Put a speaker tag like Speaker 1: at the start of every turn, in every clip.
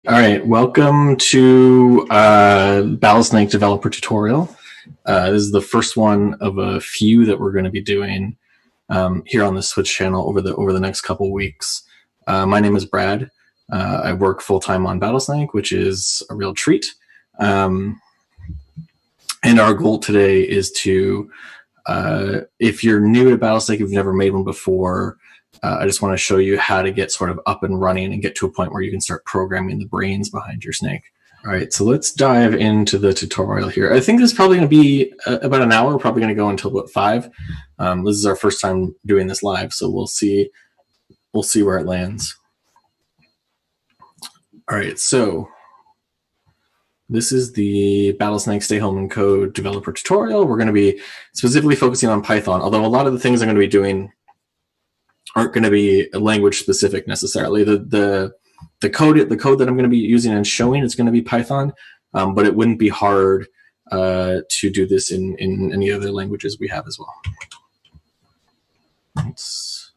Speaker 1: All right, welcome to Battlesnake developer tutorial. This is the first one of a few that we're going to be doing here on the Switch channel over the next couple weeks. My name is Brad. I work full-time on Battlesnake, which is a real treat. And our goal today is to, if you're new to Battlesnake, if you've never made one before, I just want to show you how to get sort of up and running and get to a point where you can start programming the brains behind your snake. All right, so let's dive into the tutorial here. I think this is probably going to be about an hour. We're probably going to go until about 5. This is our first time doing this live, so we'll see where it lands. All right, so this is the Battlesnake Stay Home and Code developer tutorial. We're going to be specifically focusing on Python, although a lot of the things I'm going to be doing aren't going to be language specific necessarily. The code that I'm going to be using and showing is going to be Python, but it wouldn't be hard to do this in any other languages we have as well.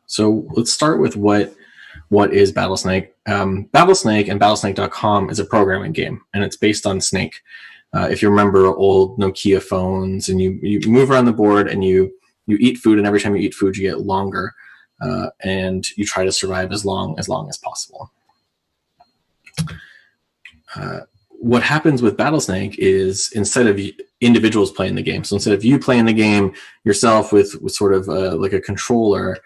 Speaker 1: So let's start with what is Battlesnake. Battlesnake and BallastTankcom is a programming game, and it's based on Snake. If you remember old Nokia phones, and you move around the board and you eat food, and every time you eat food, you get longer. And you try to survive as long as possible. What happens with Battlesnake is instead of individuals playing the game, so instead of you playing the game yourself with sort of like a controller,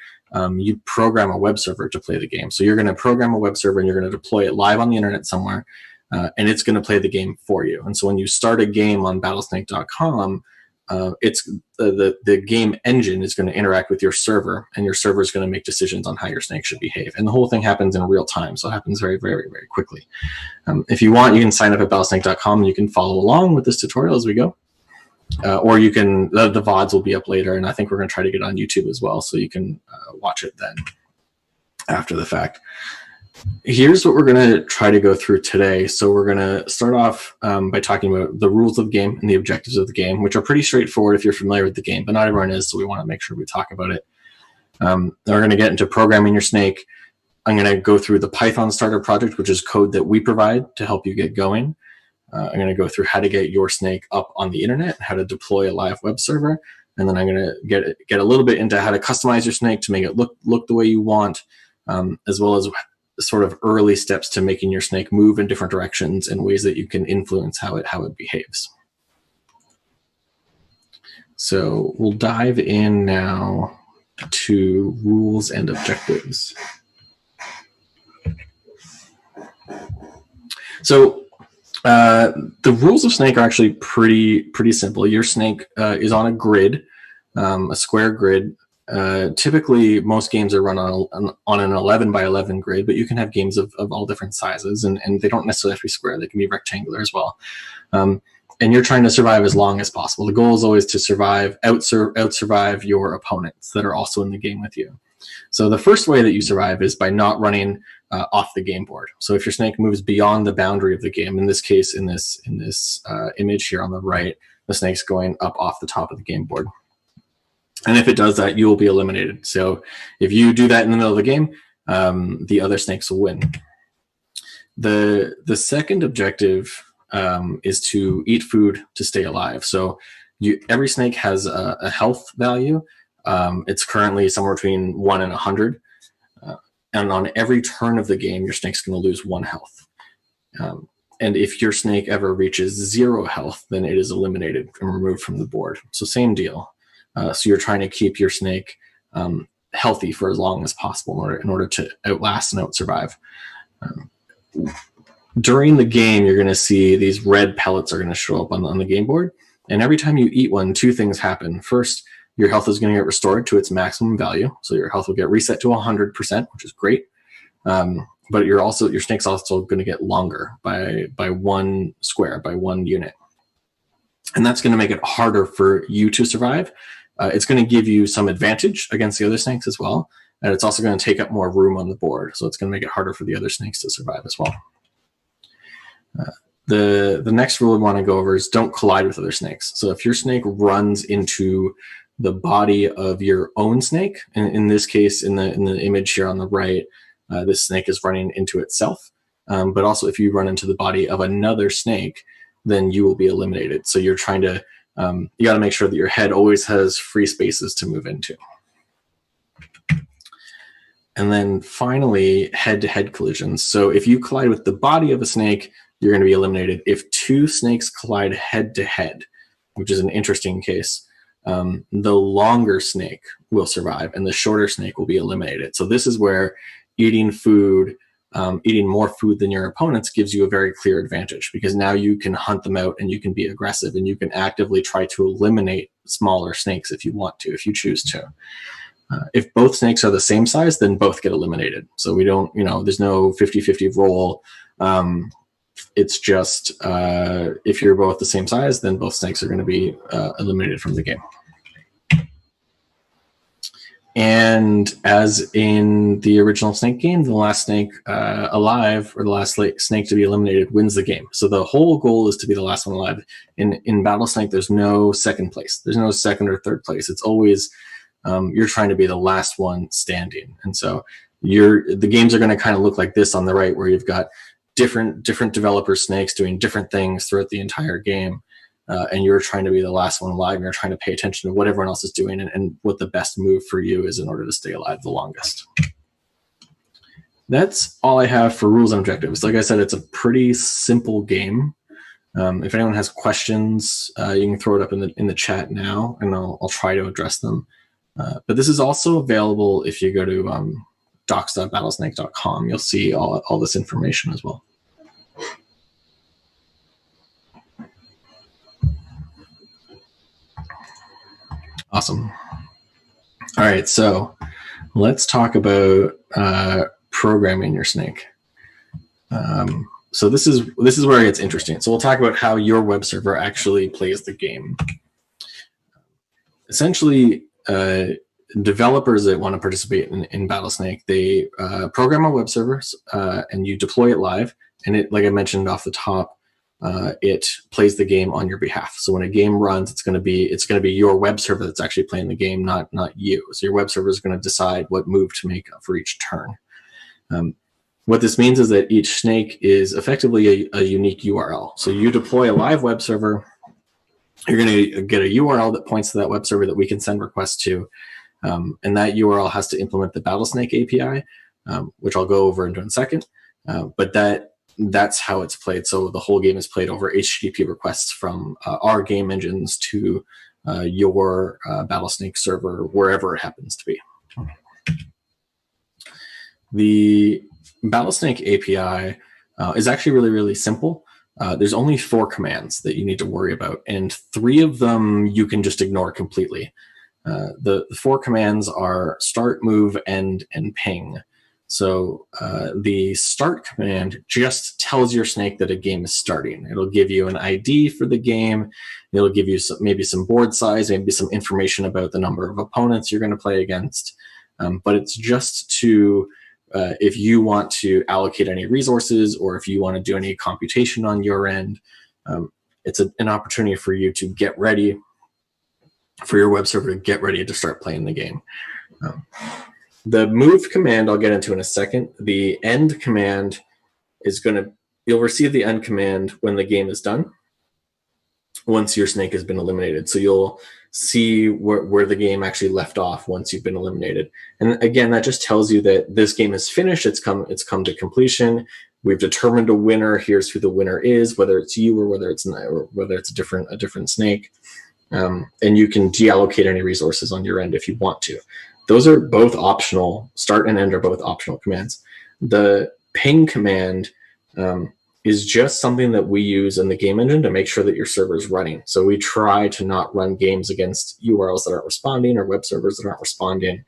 Speaker 1: you program a web server to play the game. So you're going to program a web server and you're going to deploy it live on the internet somewhere, and it's going to play the game for you. And so when you start a game on Battlesnake.com, it's the game engine is going to interact with your server, and your server is going to make decisions on how your snake should behave. And the whole thing happens in real time, so it happens very, very, very quickly. If you want, you can sign up at BallastTankcom and you can follow along with this tutorial as we go. Or you can, the VODs will be up later, and I think we're going to try to get on YouTube as well, so you can watch it then after the fact. Here's what we're going to try to go through today. So we're going to start off by talking about the rules of the game and the objectives of the game, which are pretty straightforward if you're familiar with the game, but not everyone is, so we want to make sure we talk about it. Then we're going to get into programming your snake. I'm going to go through the Python starter project, which is code that we provide to help you get going. I'm going to go through how to get your snake up on the internet, how to deploy a live web server, and then I'm going to get a little bit into how to customize your snake to make it look the way you want, as well as sort of early steps to making your snake move in different directions and ways that you can influence how it behaves. So we'll dive in now to rules and objectives. So the rules of Snake are actually pretty simple. Your snake is on a grid, a square grid. Typically, most games are run on an 11 by 11 grid, but you can have games of all different sizes, and they don't necessarily have to be square. They can be rectangular as well. And you're trying to survive as long as possible. The goal is always to out-survive your opponents that are also in the game with you. So the first way that you survive is by not running off the game board. So if your snake moves beyond the boundary of the game, in this case, in this image here on the right, the snake's going up off the top of the game board. And if it does that, you will be eliminated. So if you do that in the middle of the game, the other snakes will win. The second objective is to eat food to stay alive. So every snake has a health value. It's currently somewhere between 1 and 100. And on every turn of the game, your snake's going to lose 1 health. And if your snake ever reaches 0 health, then it is eliminated and removed from the board. So same deal. So you're trying to keep your snake healthy for as long as possible in order to outlast and out-survive. During the game, you're going to see these red pellets are going to show up on the game board. And every time you eat one, 2 things happen. First, your health is going to get restored to its maximum value. So your health will get reset to 100%, which is great. But your snake's also going to get longer by 1 square, by 1 unit. And that's going to make it harder for you to survive. It's going to give you some advantage against the other snakes as well. And it's also going to take up more room on the board. So it's going to make it harder for the other snakes to survive as well. The next rule we want to go over is don't collide with other snakes. So if your snake runs into the body of your own snake, and in this case, in the image here on the right, this snake is running into itself. but also if you run into the body of another snake, then you will be eliminated. So you're trying to, you got to make sure that your head always has free spaces to move into. And then finally, head-to-head collisions. So if you collide with the body of a snake, you're going to be eliminated. If two snakes collide head-to-head, which is an interesting case, the longer snake will survive and the shorter snake will be eliminated. So this is where eating food, eating more food than your opponents gives you a very clear advantage, because now you can hunt them out and you can be aggressive and you can actively try to eliminate smaller snakes if you want to, if you choose to. If both snakes are the same size, then both get eliminated. So we don't, there's no 50-50 roll. It's just if you're both the same size, then both snakes are going to be eliminated from the game. And as in the original Snake game, the last snake alive, or the last snake to be eliminated, wins the game. So the whole goal is to be the last one alive. In Battlesnake, there's no second place. There's no second or third place. It's always you're trying to be the last one standing. And so the games are going to kind of look like this on the right, where you've got different developer snakes doing different things throughout the entire game. And you're trying to be the last one alive, and you're trying to pay attention to what everyone else is doing and what the best move for you is in order to stay alive the longest. That's all I have for rules and objectives. Like I said, it's a pretty simple game. If anyone has questions, you can throw it up in the chat now, and I'll try to address them. But this is also available if you go to docs.battlesnake.com. You'll see all this information as well. Awesome. All right, so let's talk about programming your snake. So this is where it gets interesting. So we'll talk about how your web server actually plays the game. Essentially, developers that want to participate in Battlesnake, they program a web server and you deploy it live. And it, like I mentioned off the top, it plays the game on your behalf. So when a game runs, it's going to be your web server that's actually playing the game, not you. So your web server is going to decide what move to make for each turn. What this means is that each snake is effectively a unique URL. So you deploy a live web server, you're going to get a URL that points to that web server that we can send requests to. And that URL has to implement the Battlesnake API, which I'll go over in a second. But that's how it's played. So the whole game is played over HTTP requests from our game engines to your Battlesnake server, wherever it happens to be. The Battlesnake API is actually really, really simple. There's only 4 commands that you need to worry about, and 3 of them you can just ignore completely. The 4 commands are start, move, end, and ping. So the start command just tells your snake that a game is starting. It'll give you an ID for the game. It'll give you maybe some board size, maybe some information about the number of opponents you're going to play against. But it's just to, if you want to allocate any resources or if you want to do any computation on your end, it's an opportunity for you to get ready, for your web server to get ready to start playing the game. The move command I'll get into in a second. The end command is you'll receive the end command when the game is done, once your snake has been eliminated. So you'll see where the game actually left off once you've been eliminated. And again, that just tells you that this game is finished. It's come to completion. We've determined a winner. Here's who the winner is, whether it's you or whether it's not, or whether it's a different snake. And you can deallocate any resources on your end if you want to. Those are both optional. Start and end are both optional commands. The ping command is just something that we use in the game engine to make sure that your server is running. So we try to not run games against URLs that aren't responding or web servers that aren't responding.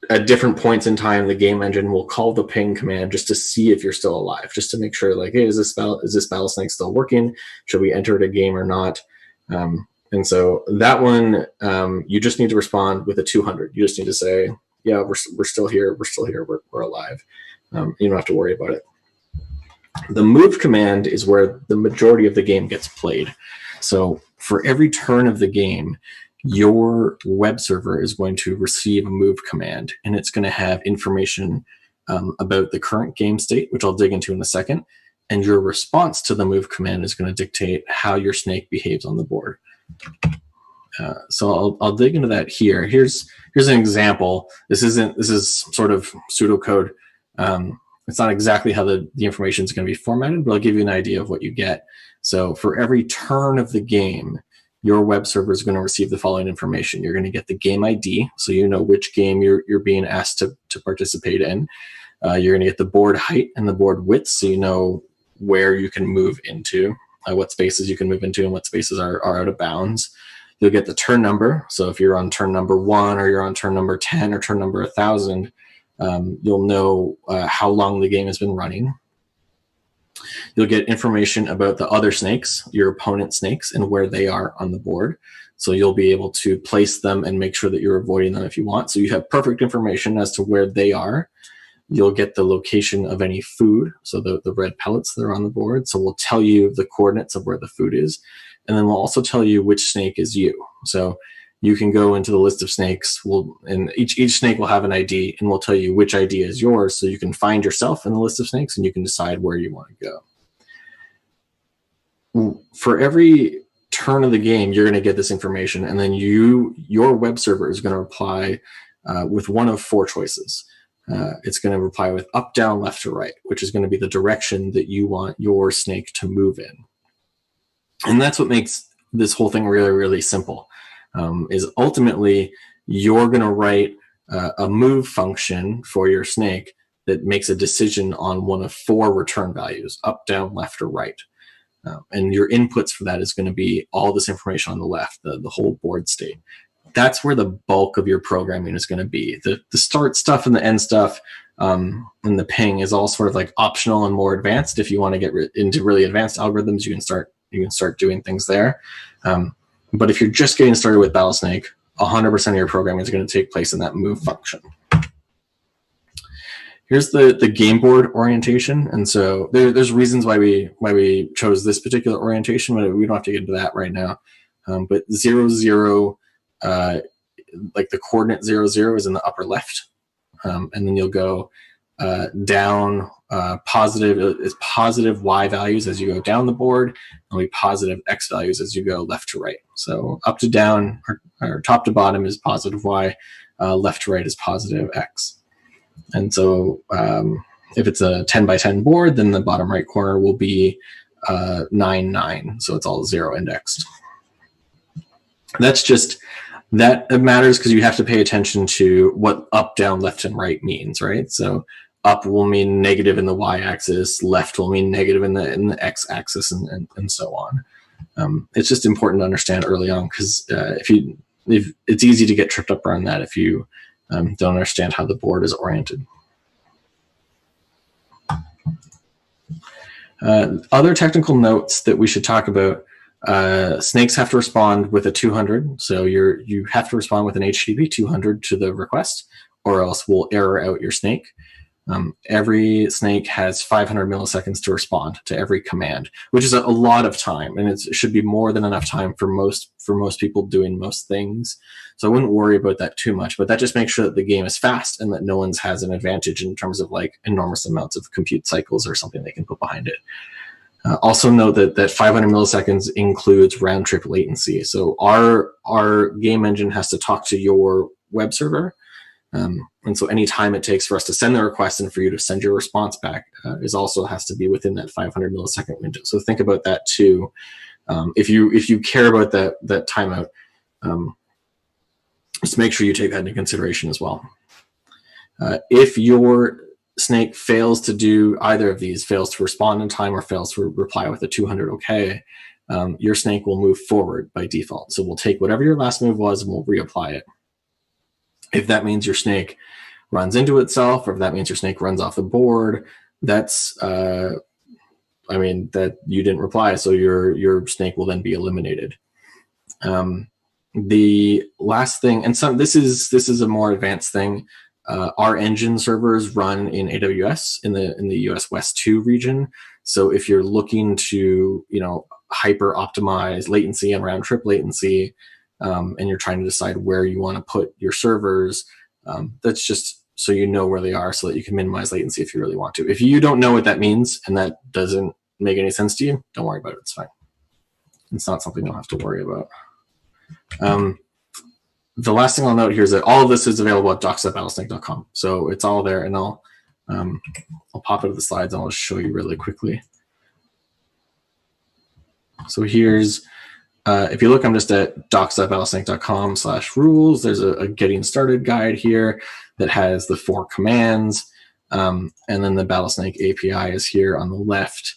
Speaker 1: At different points in time, the game engine will call the ping command just to see if you're still alive, just to make sure, like, hey, is this Battlesnake still working? Should we enter it a game or not? And so that one, you just need to respond with a 200. You just need to say, yeah, we're still here. We're still here. We're alive. You don't have to worry about it. The move command is where the majority of the game gets played. So for every turn of the game, your web server is going to receive a move command, and it's going to have information about the current game state, which I'll dig into in a second. And your response to the move command is going to dictate how your snake behaves on the board. So I'll dig into that here. Here's an example. This is sort of pseudocode. It's not exactly how the information is going to be formatted, but I'll give you an idea of what you get. So for every turn of the game, your web server is going to receive the following information. You're going to get the game ID, so you know which game you're being asked to participate in. You're going to get the board height and the board width, so you know where you can move into, what spaces you can move into and what spaces are out of bounds. You'll get the turn number. So if you're on turn number 1 or you're on turn number 10 or turn number 1,000, you'll know how long the game has been running. You'll get information about the other snakes, your opponent's snakes, and where they are on the board. So you'll be able to place them and make sure that you're avoiding them if you want. So you have perfect information as to where they are. You'll get the location of any food, so the red pellets that are on the board. So we'll tell you the coordinates of where the food is. And then we'll also tell you which snake is you. So you can go into the list of snakes, and each snake will have an ID, and we'll tell you which ID is yours, so you can find yourself in the list of snakes, and you can decide where you want to go. For every turn of the game, you're going to get this information, and then your web server is going to reply with one of 4 choices. It's going to reply with up, down, left, or right, which is going to be the direction that you want your snake to move in. And that's what makes this whole thing really, really simple, is ultimately you're going to write a move function for your snake that makes a decision on one of 4 return values, up, down, left, or right. And your inputs for that is going to be all this information on the left, the whole board state. That's where the bulk of your programming is going to be. The start stuff and the end stuff and the ping is all sort of like optional and more advanced. If you want to get into really advanced algorithms, you can start doing things there. But if you're just getting started with Battlesnake, 100% of your programming is going to take place in that move function. Here's the game board orientation, and so there's reasons why we chose this particular orientation, but we don't have to get into that right now. But 0, 0, like the coordinate 0, 0 is in the upper left, and then you'll go down. Positive is positive Y values as you go down the board, and there'll be positive X values as you go left to right. So up to down or top to bottom is positive Y, left to right is positive X. And so if it's a 10 by 10 board, then the bottom right corner will be 9, 9. So it's all 0 indexed. That matters because you have to pay attention to what up, down, left, and right means, right? So up will mean negative in the y-axis, left will mean negative in the x-axis, and so on. It's just important to understand early on because if it's easy to get tripped up around that if you don't understand how the board is oriented. Other technical notes that we should talk about. Snakes have to respond with a 200, so you have to respond with an HTTP 200 to the request, or else we'll error out your snake. Every snake has 500 milliseconds to respond to every command, which is a lot of time, and it should be more than enough time for most people doing most things. So I wouldn't worry about that too much, but that just makes sure that the game is fast and that no one's has an advantage in terms of like enormous amounts of compute cycles or something they can put behind it. Also note that 500 milliseconds includes round trip latency. So our game engine has to talk to your web server. And so any time it takes for us to send the request and for you to send your response back also has to be within that 500 millisecond window. So think about that too. If you care about that timeout, just make sure you take that into consideration as well. If your snake fails to do either of these, fails to respond in time or fails to reply with a 200 OK, your snake will move forward by default. So we'll take whatever your last move was and we'll reapply it. If that means your snake runs into itself, or if that means your snake runs off the board, that's, that you didn't reply, so your snake will then be eliminated. The last thing, and this is a more advanced thing. Our engine servers run in AWS in the US West 2 region. So if you're looking to hyper optimize latency and round trip latency, and you're trying to decide where you want to put your servers, that's just so you know where they are so that you can minimize latency if you really want to. If you don't know what that means and that doesn't make any sense to you, don't worry about it. It's fine. It's not something you'll have to worry about. The last thing I'll note here is that all of this is available at docs.battlesnake.com. So it's all there, and I'll pop into the slides and I'll show you really quickly. So here's, if you look, I'm just at docs.battlesnake.com/rules. There's a getting started guide here that has the 4 commands. And then the Battlesnake API is here on the left.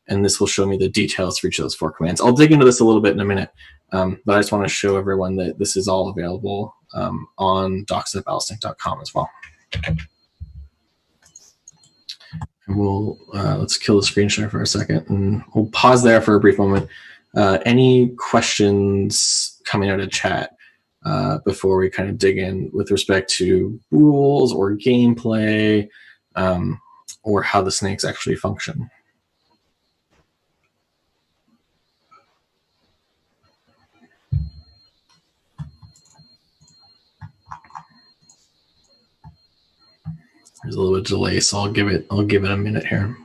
Speaker 1: And this will show me the details for each of those 4 commands. I'll dig into this a little bit in a minute. But I just want to show everyone that this is all available on docs.battlesnake.com as well. And we'll let's kill the screen share for a second, and we'll pause there for a brief moment. Any questions coming out of chat before we kind of dig in with respect to rules or gameplay or how the snakes actually function? There's a little bit of delay, so I'll give it a minute here.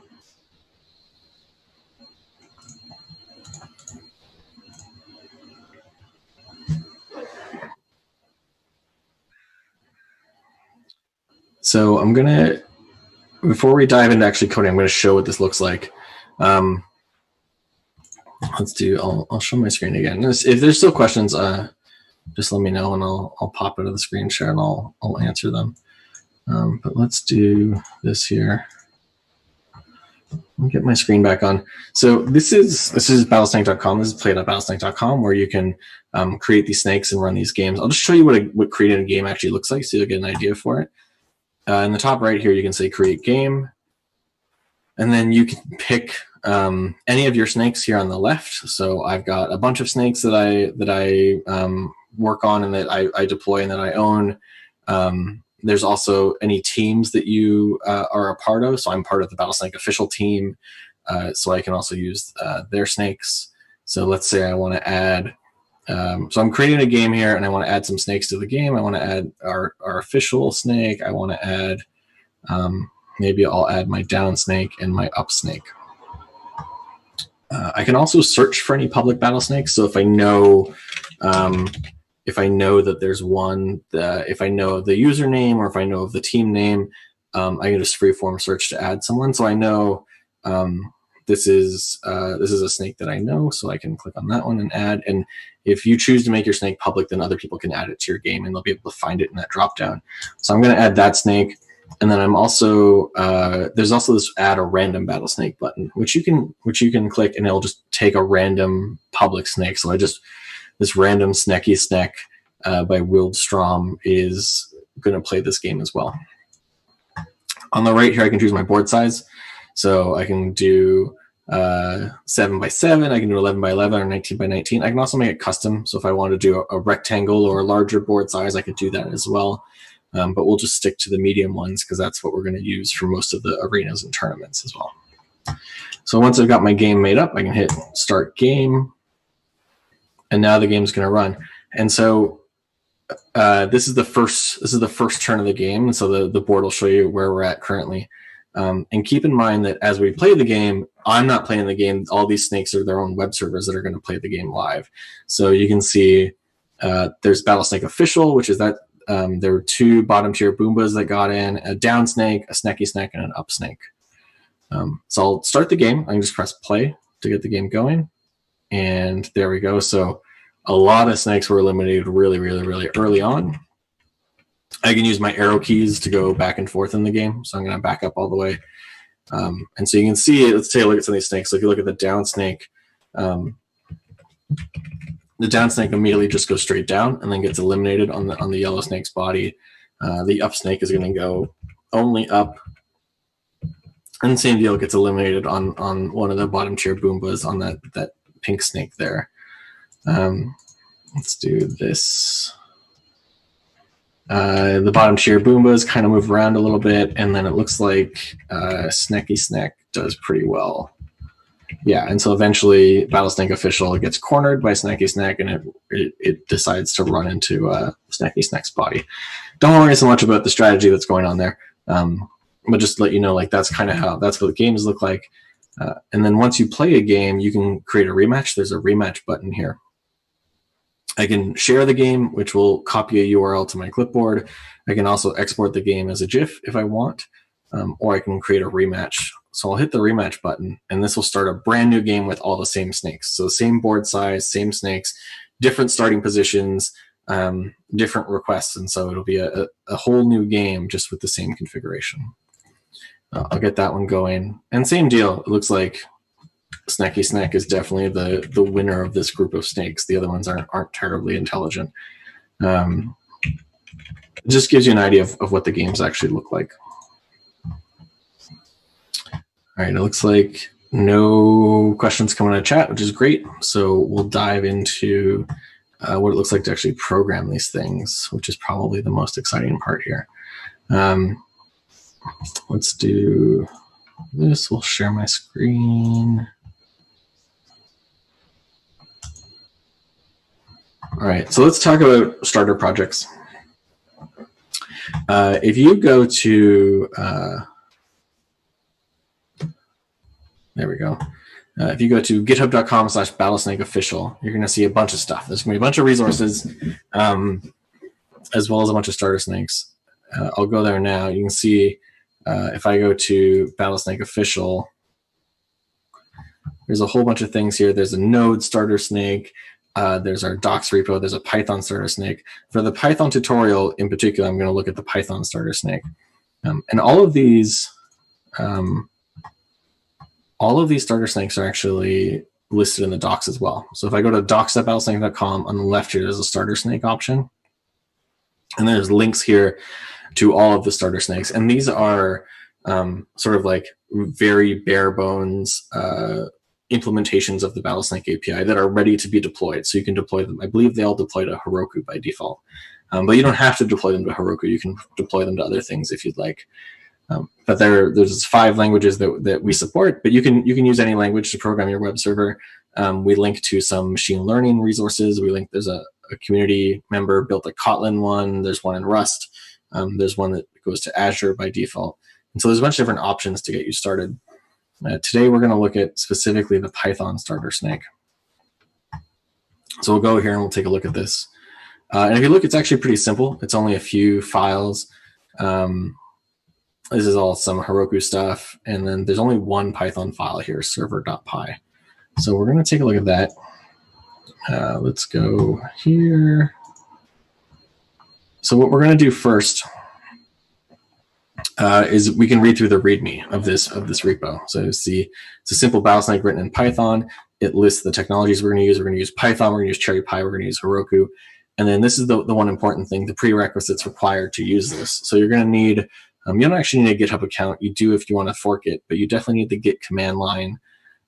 Speaker 1: So I'm gonna, before we dive into actually coding, I'm gonna show what this looks like. Let's do. I'll show my screen again. If there's still questions, just let me know, and I'll pop into the screen share and I'll answer them. But let's do this here. I'll get my screen back on. So this is BallastTankcom. This is play.ballastttank.com, where you can create these snakes and run these games. I'll just show you what creating a game actually looks like, so you'll get an idea for it. In the top right here, you can say create game, and then you can pick any of your snakes here on the left. So I've got a bunch of snakes that I work on and that I deploy and that I own. There's also any teams that you are a part of. So I'm part of the Battlesnake official team, so I can also use their snakes. So let's say I want to add, so I'm creating a game here and I want to add some snakes to the game. I want to add our official snake. I want to add, maybe I'll add my down snake and my up snake. I can also search for any public battle snakes. So if I know that there's one, if I know the username or if I know of the team name, I can just freeform search to add someone. So I know this is a snake that I know, so I can click on that one and add. And if you choose to make your snake public, then other people can add it to your game and they'll be able to find it in that dropdown. So I'm going to add that snake. And then I'm also there's also this add a random battle snake button, which you can click and it'll just take a random public snake. So this random Snecky Snack by Wildstrom is going to play this game as well. On the right here, I can choose my board size. So I can do 7 by 7, I can do 11 by 11 or 19 by 19. I can also make it custom. So if I want to do a rectangle or a larger board size, I could do that as well. But we'll just stick to the medium ones because that's what we're going to use for most of the arenas and tournaments as well. So once I've got my game made up, I can hit start game. And now the game's going to run. And so this is the first turn of the game. And so the board will show you where we're at currently. And keep in mind that as we play the game, I'm not playing the game. All these snakes are their own web servers that are going to play the game live. So you can see there's Battlesnake Official, which is that there were 2 bottom tier Boombas that got in, a down snake, a Snecky Snack, and an up snake. So I'll start the game. I can just press play to get the game going. And there we go. So a lot of snakes were eliminated really, really, really early on. I can use my arrow keys to go back and forth in the game. So I'm going to back up all the way. And so you can see, let's take a look at some of these snakes. So if you look at the down snake immediately just goes straight down and then gets eliminated on the yellow snake's body. The up snake is going to go only up. And the same deal, gets eliminated on one of the bottom tier Boombas on that pink snake there. Let's do this. The bottom tier Boombas kind of move around a little bit, and then it looks like Snecky Snack does pretty well. Yeah, and so eventually Battlesnake official gets cornered by Snacky Snack, and it decides to run into Snacky Snack's body. Don't worry so much about the strategy that's going on there, but just to let you know, like that's kind of how that's what the games look like. And then once you play a game, you can create a rematch. There's a rematch button here. I can share the game, which will copy a URL to my clipboard. I can also export the game as a GIF if I want, or I can create a rematch. So I'll hit the rematch button, and this will start a brand new game with all the same snakes. So same board size, same snakes, different starting positions, different requests. And so it'll be a whole new game just with the same configuration. I'll get that one going. And same deal. It looks like Snacky Snack is definitely the winner of this group of snakes. The other ones aren't terribly intelligent. It just gives you an idea of what the games actually look like. All right, it looks like no questions coming out of chat, which is great. So we'll dive into what it looks like to actually program these things, which is probably the most exciting part here. Let's do this. We'll share my screen. All right, so let's talk about starter projects. If you go to, there we go. If you go to github.com/battlesnakeofficial, you're going to see a bunch of stuff. There's going to be a bunch of resources, as well as a bunch of starter snakes. I'll go there now. You can see if I go to Battlesnake Official, there's a whole bunch of things here. There's a Node starter snake. There's our docs repo. There's a Python starter snake. For the Python tutorial in particular, I'm going to look at the Python starter snake. And all of these starter snakes are actually listed in the docs as well. So if I go to docs.battlesnake.com, on the left here, there's a starter snake option. And there's links here to all of the starter snakes. And these are sort of like very bare bones implementations of the Battlesnake API that are ready to be deployed. So you can deploy them. I believe they all deploy to Heroku by default. But you don't have to deploy them to Heroku. You can deploy them to other things if you'd like. But there's 5 languages that we support, but you can use any language to program your web server. We link to some machine learning resources. There's a community member built a Kotlin one. There's one in Rust. There's one that goes to Azure by default. And so there's a bunch of different options to get you started. Today we're going to look at specifically the Python starter snake. So we'll go here and we'll take a look at this. And if you look, it's actually pretty simple. It's only a few files. This is all some Heroku stuff. And then there's only one Python file here, server.py. So we're going to take a look at that. Let's go here. So what we're going to do first is we can read through the README of this repo. So it's a simple Battlesnake written in Python. It lists the technologies we're going to use. We're going to use Python. We're going to use Cherry Pie. We're going to use Heroku. And then this is the one important thing, the prerequisites required to use this. So you're going to need, you don't actually need a GitHub account. You do if you want to fork it, but you definitely need the Git command line.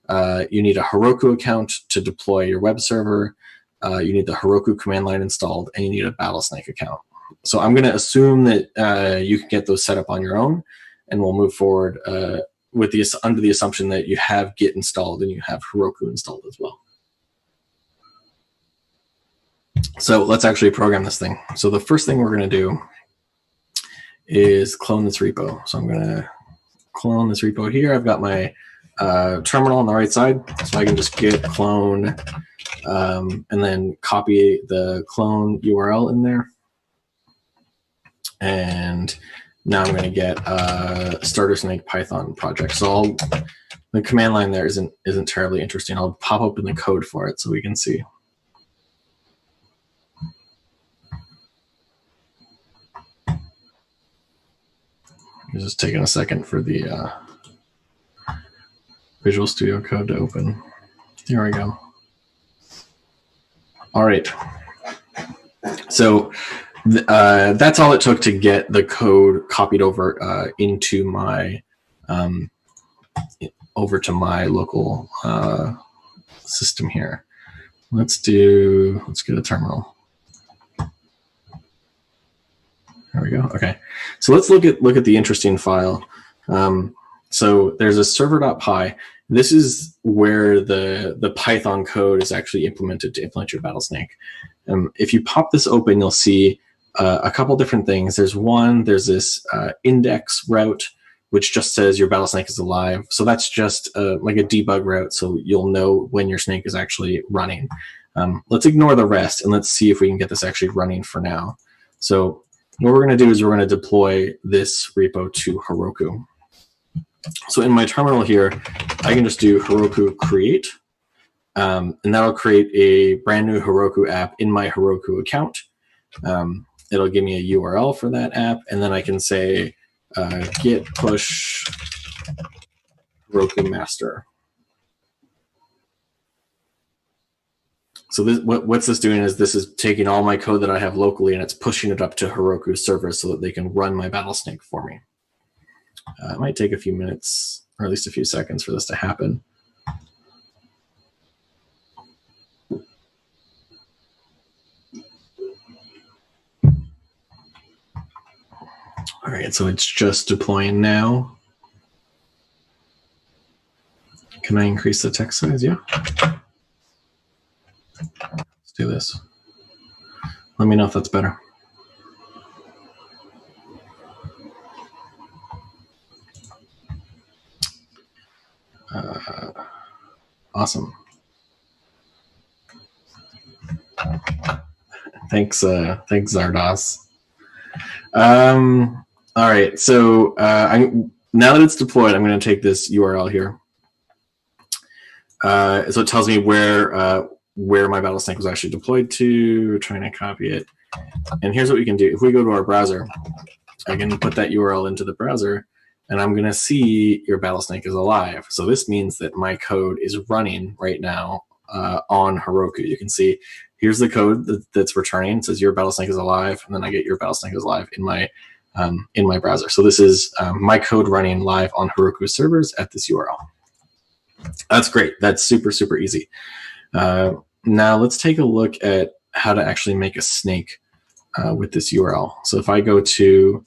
Speaker 1: You need a Heroku account to deploy your web server. You need the Heroku command line installed, and you need a Battlesnake account. So I'm going to assume that you can get those set up on your own, and we'll move forward with under the assumption that you have Git installed and you have Heroku installed as well. So let's actually program this thing. So the first thing we're going to do is clone this repo. So I'm going to clone this repo here. I've got my terminal on the right side, so I can just git clone and then copy the clone URL in there. And now I'm going to get a starter snake Python project. So the command line there isn't terribly interesting. I'll pop open the code for it so we can see. It's just taking a second for the Visual Studio Code to open. Here we go. All right. So that's all it took to get the code copied over into my over to my local system here. Let's get a terminal. There we go. Okay, so let's look at the interesting file. So there's a server.py, and this is where the Python code is actually implemented to implement your Battlesnake. If you pop this open, you'll see a couple different things. There's this index route, which just says your Battlesnake is alive. So that's just like a debug route, so you'll know when your snake is actually running. Let's ignore the rest, and let's see if we can get this actually running for now. So what we're going to do is we're going to deploy this repo to Heroku. So in my terminal here, I can just do Heroku create, and that'll create a brand new Heroku app in my Heroku account. It'll give me a URL for that app, and then I can say git push Heroku master. So this, what's this doing is this is taking all my code that I have locally and it's pushing it up to Heroku servers so that they can run my Battlesnake for me. It might take a few minutes, or at least a few seconds for this to happen. All right, so it's just deploying now. Can I increase the text size? Yeah. Let's do this. Let me know if that's better. Awesome. Thanks, Zardos. All right, so now that it's deployed, I'm going to take this URL here. So it tells me where my Battlesnake was actually deployed to. We're trying to copy it. And here's what we can do. If we go to our browser, I can put that URL into the browser, and I'm going to see your Battlesnake is alive. So this means that my code is running right now on Heroku. You can see here's the code that's returning. It says your Battlesnake is alive, and then I get your Battlesnake is alive in my browser. So this is my code running live on Heroku servers at this URL. That's great. That's super, super easy. Now let's take a look at how to actually make a snake with this URL. So if I go to,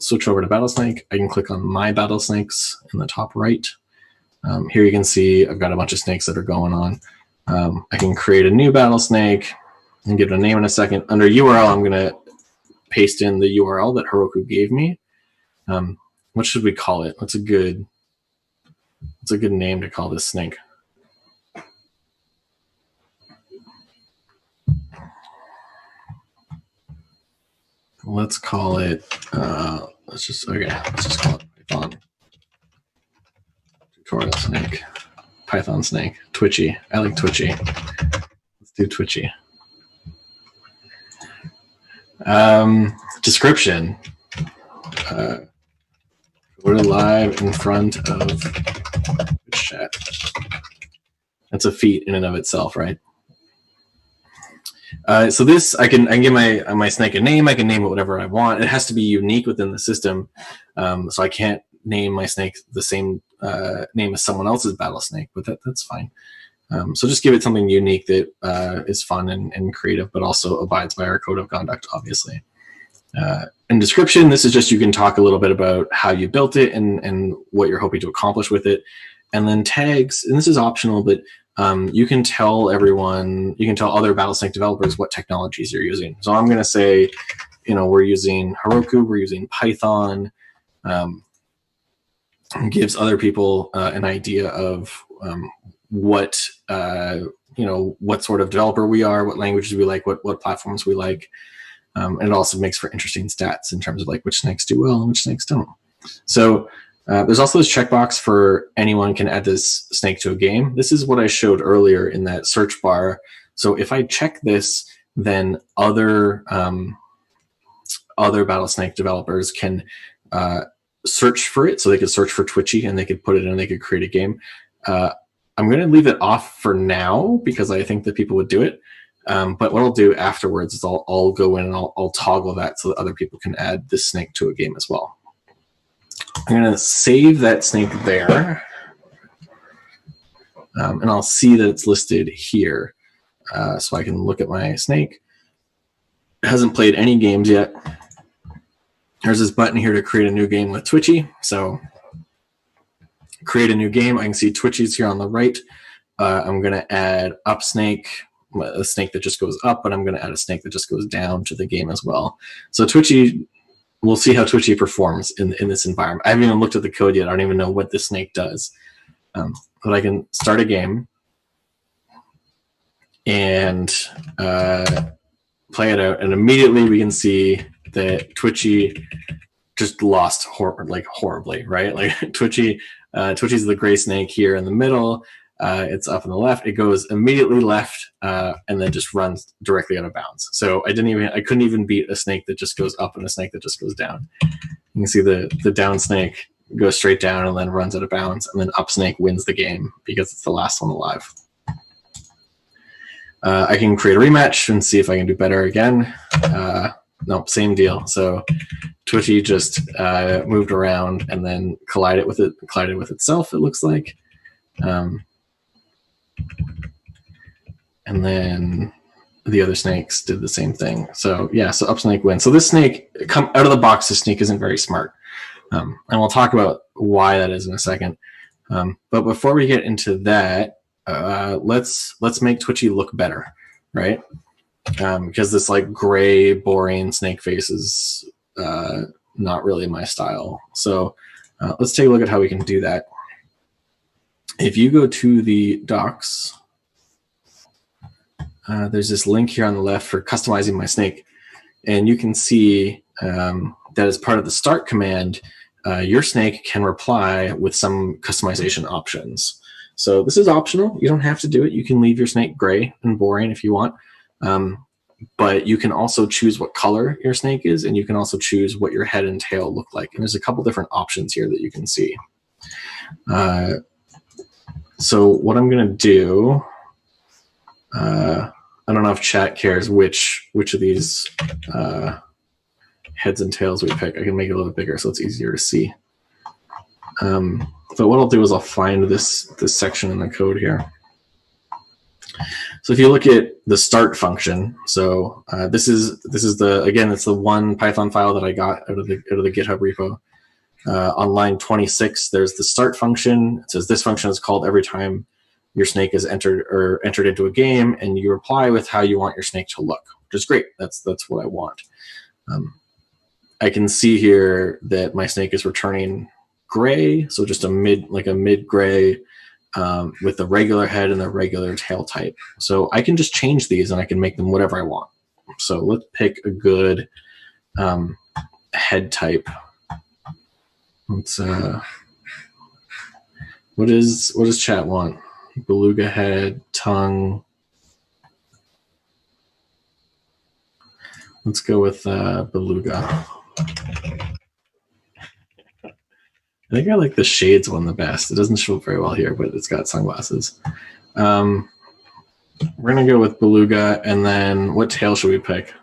Speaker 1: switch over to Battlesnake, I can click on my Battlesnakes in the top right. Here you can see I've got a bunch of snakes that are going on. I can create a new Battlesnake and give it a name in a second. Under URL, I'm going to paste in the URL that Heroku gave me. What should we call it? What's a good name to call this snake? Let's call it, let's just call it Python. Tutorial snake, Python snake, Twitchy. I like Twitchy. Let's do Twitchy. Description. We're live in front of chat. That's a feat in and of itself, right? So this, I can give my snake a name. I can name it whatever I want. It has to be unique within the system. So I can't name my snake the same name as someone else's Battlesnake, but that's fine. So just give it something unique that is fun and creative, but also abides by our code of conduct, obviously. In description, this is just, you can talk a little bit about how you built it and what you're hoping to accomplish with it. And then tags, and this is optional, but you can tell everyone, you can tell other Battlesnake developers what technologies you're using. So I'm going to say, we're using Heroku, we're using Python. Gives other people an idea of what sort of developer we are, what languages we like, what platforms we like. And it also makes for interesting stats in terms of like which snakes do well and which snakes don't. So there's also this checkbox for anyone can add this snake to a game. This is what I showed earlier in that search bar. So if I check this, then other Battlesnake developers can search for it. So they could search for Twitchy and they could put it in and they could create a game. I'm going to leave it off for now because I think that people would do it. But what I'll do afterwards is I'll go in and I'll toggle that so that other people can add this snake to a game as well. I'm going to save that snake there. And I'll see that it's listed here. So I can look at my snake. It hasn't played any games yet. There's this button here to create a new game with Twitchy. So create a new game. I can see Twitchy's here on the right. I'm going to add up snake, a snake that just goes up, but I'm going to add a snake that just goes down to the game as well. So Twitchy, we'll see how Twitchy performs in this environment. I haven't even looked at the code yet. I don't even know what this snake does. But I can start a game and play it out, and immediately we can see that Twitchy just lost horribly, right? Like Twitchy's the gray snake here in the middle. It's up on the left. It goes immediately left and then just runs directly out of bounds. So I couldn't even beat a snake that just goes up and a snake that just goes down. You can see the down snake goes straight down and then runs out of bounds, and then up snake wins the game because it's the last one alive. I can create a rematch and see if I can do better again. No, same deal. So Twitchy just moved around and then collided with itself, it looks like. And then the other snakes did the same thing. So yeah, so up snake wins. So this snake, come out of the box, this snake isn't very smart. And we'll talk about why that is in a second. But before we get into that, let's make Twitchy look better, right? Because this like gray, boring snake face is not really my style. So let's take a look at how we can do that. If you go to the docs, there's this link here on the left for customizing my snake, and you can see that as part of the start command, your snake can reply with some customization options. So this is optional. You don't have to do it. You can leave your snake gray and boring if you want. But you can also choose what color your snake is, and you can also choose what your head and tail look like. And there's a couple different options here that you can see. So what I'm going to do, I don't know if chat cares which of these heads and tails we pick. I can make it a little bigger so it's easier to see. But what I'll do is I'll find this section in the code here. So if you look at the start function, so this is again, it's the one Python file that I got out of the GitHub repo. On line 26, there's the start function. It says this function is called every time your snake is entered into a game, and you reply with how you want your snake to look, which is great. That's what I want. I can see here that my snake is returning gray, so just a mid gray with the regular head and the regular tail type. So I can just change these and I can make them whatever I want. So let's pick a good head type. Let's what does chat want? Beluga head, tongue. Let's go with beluga. I think I like the shades one the best. It doesn't show up very well here, but it's got sunglasses. We're gonna go with beluga, and then what tail should we pick?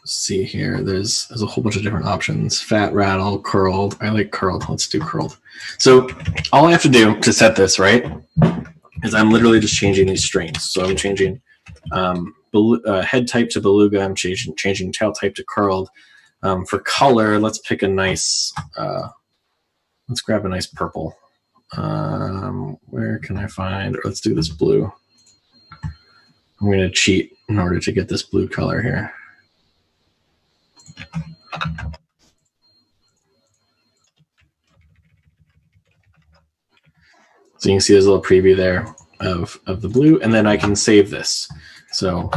Speaker 1: See here, there's a whole bunch of different options. Fat, rattle, curled. I like curled. Let's do curled. So all I have to do to set this, right, is I'm literally just changing these strings. So I'm changing head type to beluga. I'm changing tail type to curled. For color, let's pick a nice, let's grab a nice purple. Where can I find, or let's do this blue. I'm going to cheat in order to get this blue color here. So you can see there's a little preview there of the blue, and then I can save this. So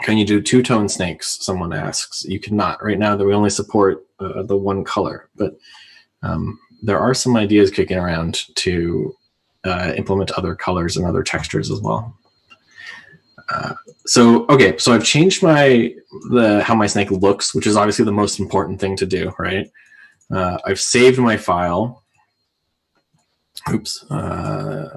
Speaker 1: can you do two-tone snakes, someone asks. You cannot. Right now, we only support the one color, but there are some ideas kicking around to implement other colors and other textures as well. So I've changed how my snake looks, which is obviously the most important thing to do, right? I've saved my file. Oops. I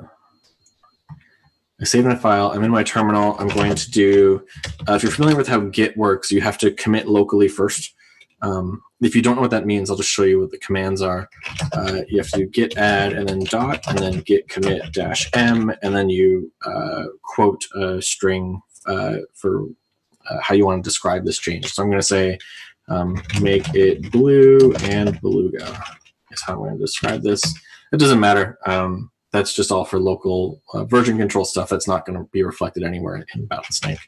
Speaker 1: saved my file. I'm in my terminal. I'm going to do, if you're familiar with how Git works, you have to commit locally first. If you don't know what that means, I'll just show you what the commands are. You have to do git add and then dot and then git commit -m, and then you quote a string for how you want to describe this change. So I'm going to say make it blue and beluga is how I'm going to describe this. It doesn't matter. That's just all for local version control stuff. That's not going to be reflected anywhere in Battlesnake.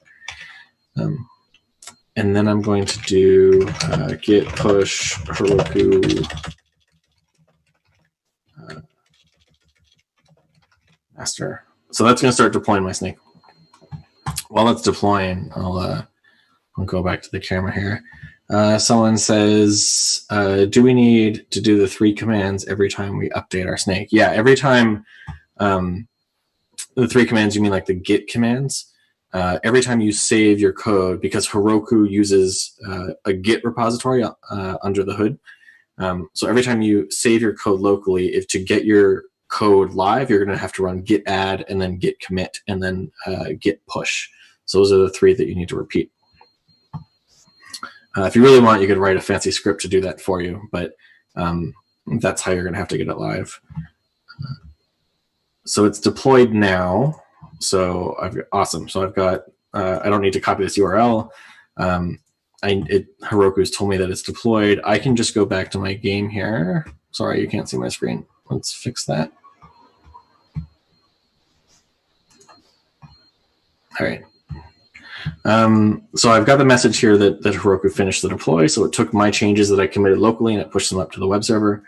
Speaker 1: And then I'm going to do git push Heroku master. So that's going to start deploying my snake. While that's deploying, I'll go back to the camera here. Someone says, do we need to do the 3 commands every time we update our snake? Yeah, every time the 3 commands, you mean like the git commands? Every time you save your code, because Heroku uses a Git repository under the hood. So every time you save your code locally, if to get your code live, you're going to have to run git add and then git commit and then git push. So those are the 3 that you need to repeat. If you really want, you could write a fancy script to do that for you, but that's how you're going to have to get it live. So it's deployed now. So awesome. So I've got, I don't need to copy this URL. Heroku's told me that it's deployed. I can just go back to my game here. Sorry, you can't see my screen. Let's fix that. All right. So I've got the message here that Heroku finished the deploy. So it took my changes that I committed locally and it pushed them up to the web server.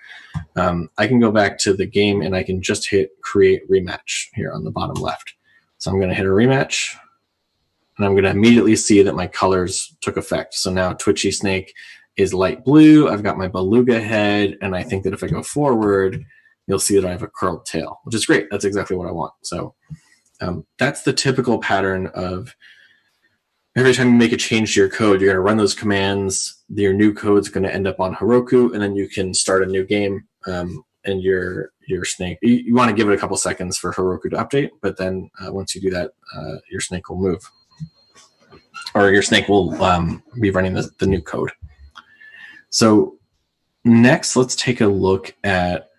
Speaker 1: I can go back to the game and I can just hit create rematch here on the bottom left. So I'm going to hit a rematch and I'm going to immediately see that my colors took effect. So now Twitchy Snake is light blue. I've got my beluga head. And I think that if I go forward, you'll see that I have a curled tail, which is great. That's exactly what I want. So that's the typical pattern of every time you make a change to your code, you're going to run those commands. Your new code is going to end up on Heroku, and then you can start a new game. And your snake, you want to give it a couple seconds for Heroku to update, but then once you do that, your snake will move, or your snake will be running the new code. So next, let's take a look at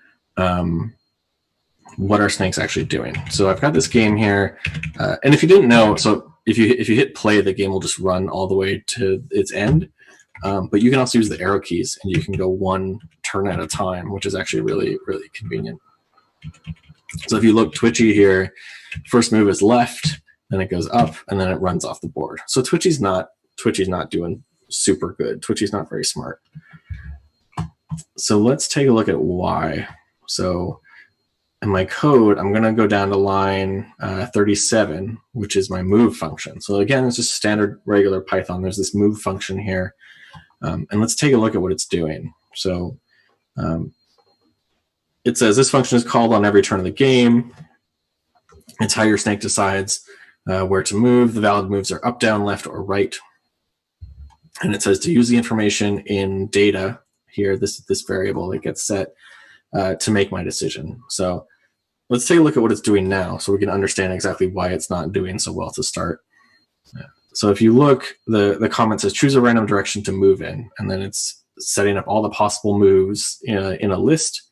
Speaker 1: what our snake's actually doing. So I've got this game here, and if you didn't know, so if you hit play, the game will just run all the way to its end. But you can also use the arrow keys, and you can go one turn at a time, which is actually really, really convenient. So if you look Twitchy here, first move is left, then it goes up, and then it runs off the board. So Twitchy's not doing super good. Twitchy's not very smart. So let's take a look at why. So in my code, I'm going to go down to line 37, which is my move function. So again, it's just standard regular Python. There's this move function here. And let's take a look at what it's doing. So it says this function is called on every turn of the game. It's how your snake decides where to move. The valid moves are up, down, left, or right. And it says to use the information in data here, this variable that gets set to make my decision. So let's take a look at what it's doing now so we can understand exactly why it's not doing so well to start. So if you look, the comment says choose a random direction to move in, and then it's setting up all the possible moves in a list,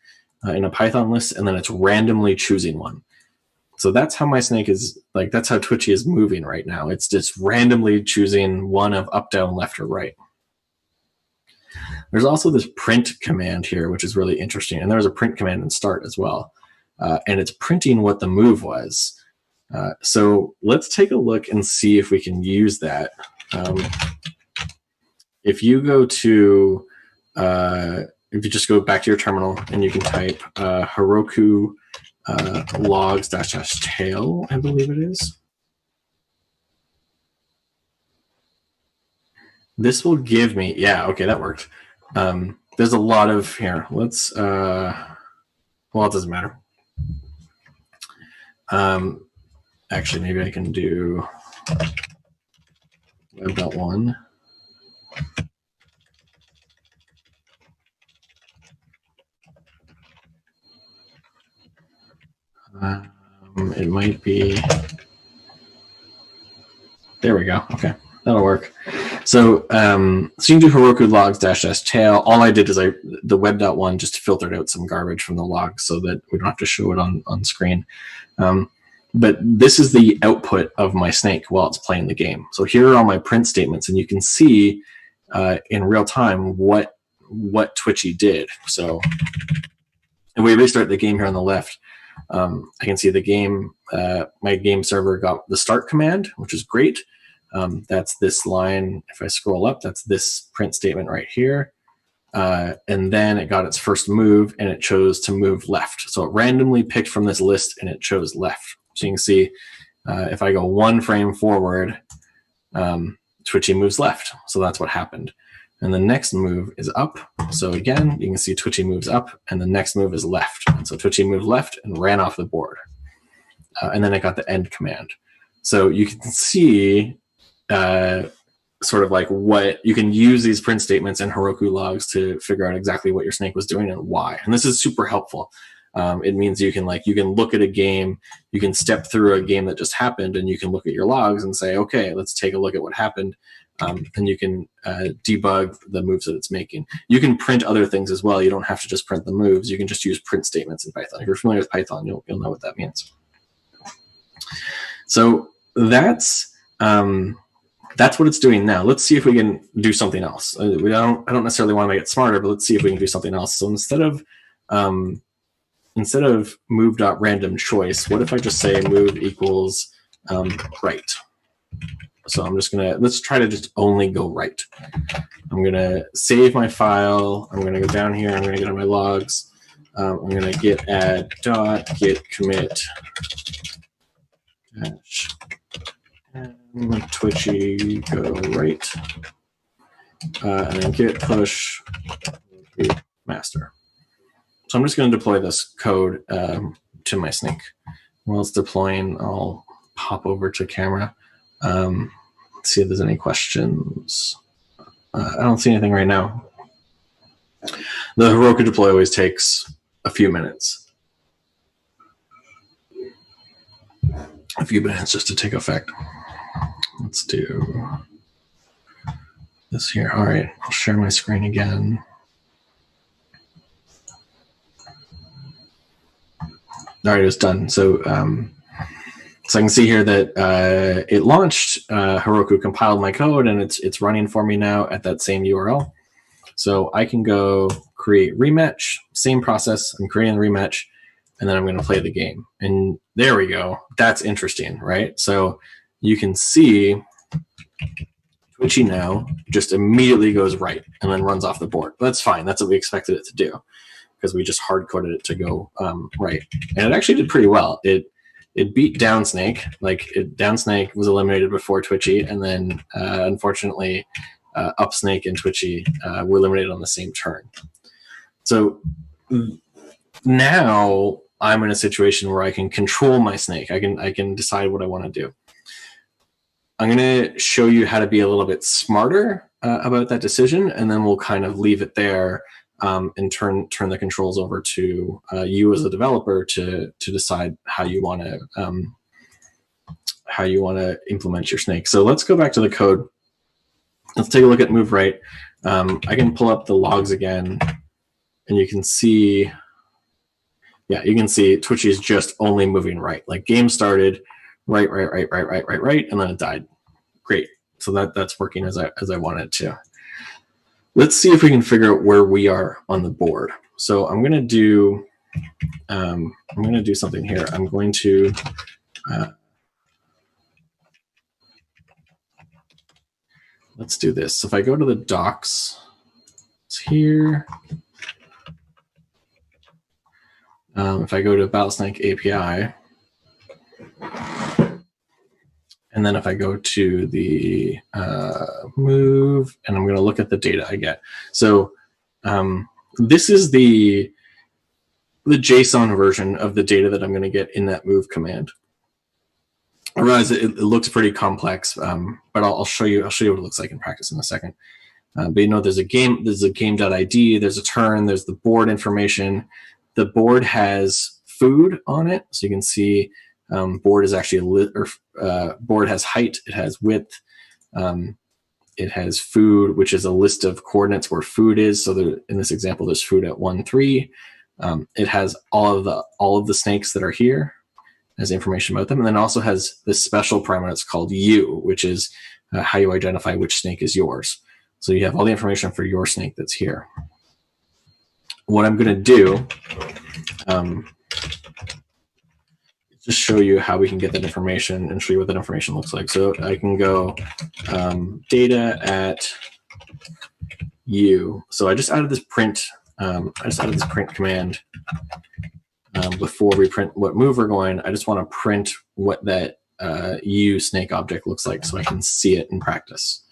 Speaker 1: in a Python list, and then it's randomly choosing one. So that's how my snake is, like, that's how Twitchy is moving right now. It's just randomly choosing one of up, down, left, or right. There's also this print command here, which is really interesting. And there's a print command in start as well. And it's printing what the move was. So let's take a look and see if we can use that. If you go to, if you just go back to your terminal and you can type Heroku logs -- tail, I believe it is. This will give me, yeah, okay, that worked. There's a lot of, here, let's, well, it doesn't matter. Actually, maybe I can do web.1. It might be, there we go, okay, that'll work. So so you can do Heroku logs -- tail. All I did is the web.1 just filtered out some garbage from the logs so that we don't have to show it on screen. But this is the output of my snake while it's playing the game. So here are all my print statements, and you can see in real time what Twitchy did. So if we restart the game here on the left, I can see the game, my game server got the start command, which is great. That's this line. If I scroll up, that's this print statement right here. And then it got its first move, and it chose to move left. So it randomly picked from this list, and it chose left. So you can see if I go 1 frame forward, Twitchy moves left. So that's what happened. And the next move is up. So again, you can see Twitchy moves up, and the next move is left. And so Twitchy moved left and ran off the board. And then it got the end command. So you can see sort of like what you can use these print statements and Heroku logs to figure out exactly what your snake was doing and why. And this is super helpful. It means you can look at a game, you can step through a game that just happened, and you can look at your logs and say, okay, let's take a look at what happened. And you can debug the moves that it's making. You can print other things as well. You don't have to just print the moves. You can just use print statements in Python. If you're familiar with Python, you'll know what that means. So that's what it's doing now. Let's see if we can do something else. I don't necessarily want to make it smarter, but let's see if we can do something else. So instead of move.random choice, what if I just say move equals right? So I'm just let's try to just only go right. I'm gonna save my file. I'm gonna go down here. I'm gonna get on my logs. I'm gonna git add dot git commit dash Twitchy go right, and then git push master. So I'm just going to deploy this code to my snake. While it's deploying, I'll pop over to camera. Let's see if there's any questions. I don't see anything right now. The Heroku deploy always takes a few minutes. A few minutes just to take effect. Let's do this here. All right, I'll share my screen again. All right, it's done. So, so I can see here that it launched. Heroku compiled my code, and it's running for me now at that same URL. So I can go create rematch. Same process. I'm creating the rematch, and then I'm going to play the game. And there we go. That's interesting, right? So you can see Twitchy now just immediately goes right and then runs off the board. That's fine. That's what we expected it to do, because we just hard-coded it to go right. And it actually did pretty well. It beat Downsnake. Downsnake was eliminated before Twitchy, and then unfortunately Upsnake and Twitchy were eliminated on the same turn. So now I'm in a situation where I can control my snake. I can decide what I want to do. I'm going to show you how to be a little bit smarter about that decision, and then we'll kind of leave it there and turn the controls over to you as a developer to decide how you want to implement your snake. So let's go back to the code. Let's take a look at move right. I can pull up the logs again, and you can see, Twitchy is just only moving right. Like game started, right, and then it died. Great. So that's working as I want it to. Let's see if we can figure out where we are on the board. So I'm going to do something here. I'm going to let's do this. So if I go to the docs, it's here. If I go to Battlesnake API, and then if I go to the move, and I'm going to look at the data I get. So this is the JSON version of the data that I'm going to get in that move command. I realize it looks pretty complex, but I'll show you what it looks like in practice in a second. But there's a game.id, there's a turn, there's the board information. The board has food on it, so you can see board is actually board has height, it has width, It has food, which is a list of coordinates where food is. So there, in this example, there's food at 1, 3. It has all of the snakes that are here, has information about them, and then also has this special parameter that's called U, which is how you identify which snake is yours. So you have all the information for your snake that's here. What I'm going to do just show you how we can get that information and show you what that information looks like. So I can go data at U. So I just added this print. Command before we print what move we're going. I just want to print what that U snake object looks like so I can see it in practice.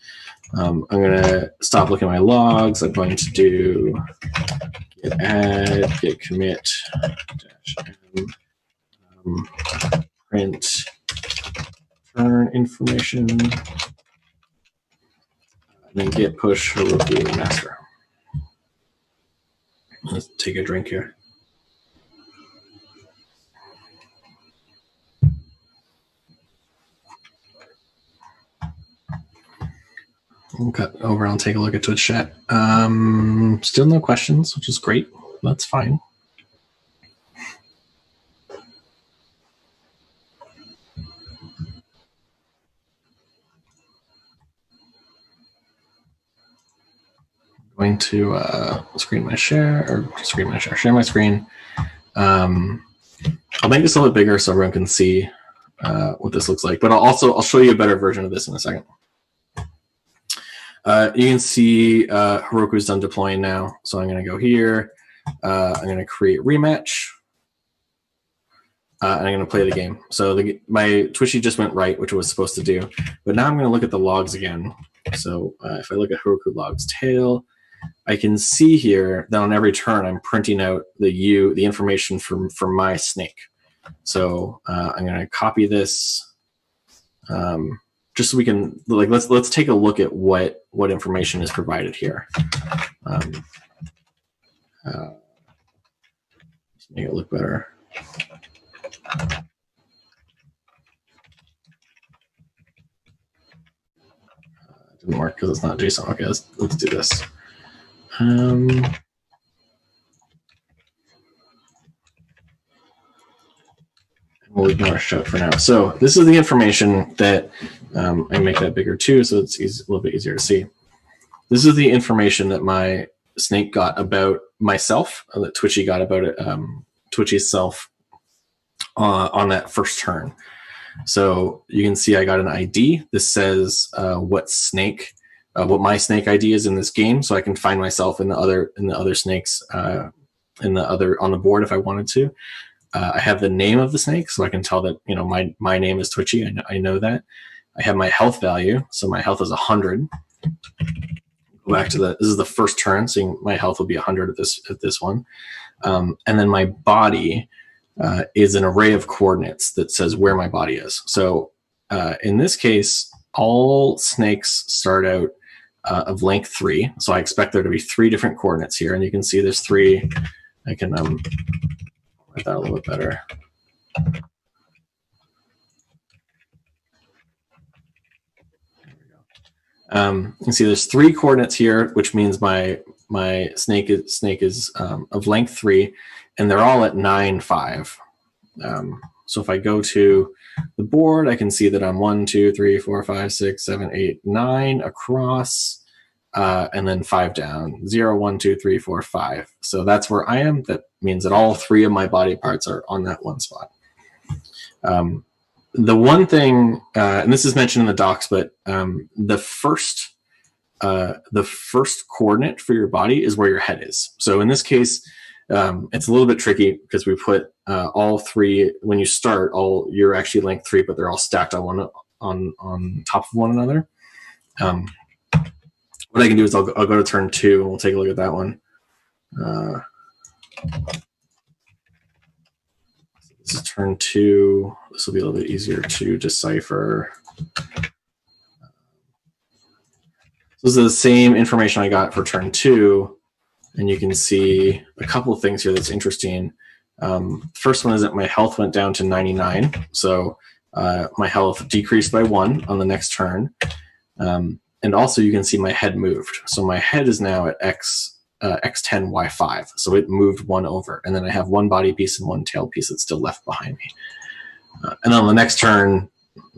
Speaker 1: I'm going to stop looking at my logs. I'm going to do git add, git commit, -m, print turn information, and then git push Heroku master. Let's take a drink here. We'll cut over and take a look at Twitch chat. Still no questions, which is great. That's fine. I'm going to share my screen. I'll make this a little bit bigger so everyone can see what this looks like, but I'll show you a better version of this in a second. You can see Heroku's done deploying now. So I'm going to go here. I'm going to create Rematch. And I'm going to play the game. So my Twitchy just went right, which it was supposed to do. But now I'm going to look at the logs again. So if I look at Heroku logs tail, I can see here that on every turn I'm printing out the information from my snake. So I'm going to copy this. Just so we can let's take a look at what information is provided here. Let's make it look better. It didn't work because it's not JSON. Okay, let's do this. We'll ignore shout for now. So this is the information that I make that bigger too, so it's a little bit easier to see. This is the information that my snake got about myself, that Twitchy got about it, Twitchy's self on that first turn. So you can see I got an ID. This says what my snake ID is in this game, so I can find myself in the other snakes on the board if I wanted to. I have the name of the snake, so I can tell that my name is Twitchy. I know that. I have my health value, so my health is 100. Go back to this is the first turn, so my health will be 100 at this one. And then my body is an array of coordinates that says where my body is. So in this case, all snakes start out of length 3. So I expect there to be 3 different coordinates here, and you can see there's 3. I can write that a little bit better. You can see there's 3 coordinates here, which means my snake is of length 3, and they're all at 9, 5. So if I go to the board, I can see that I'm 1, 2, 3, 4, 5, 6, 7, 8, 9 across, and then 5 down. 0, 1, 2, 3, 4, 5. So that's where I am. That means that all 3 of my body parts are on that one spot. The one thing, and this is mentioned in the docs, but the first coordinate for your body is where your head is. So in this case, it's a little bit tricky because we put all 3 when you start. You're actually length 3, but they're all stacked on top of one another. What I can do is I'll go to turn 2 and we'll take a look at that one. This is turn 2. This will be a little bit easier to decipher. This is the same information I got for turn 2, and you can see a couple of things here that's interesting. First one is that my health went down to 99, so my health decreased by 1 on the next turn. And also you can see my head moved. So my head is now at X10, Y5. So it moved one over. And then I have one body piece and one tail piece that's still left behind me. And on the next turn,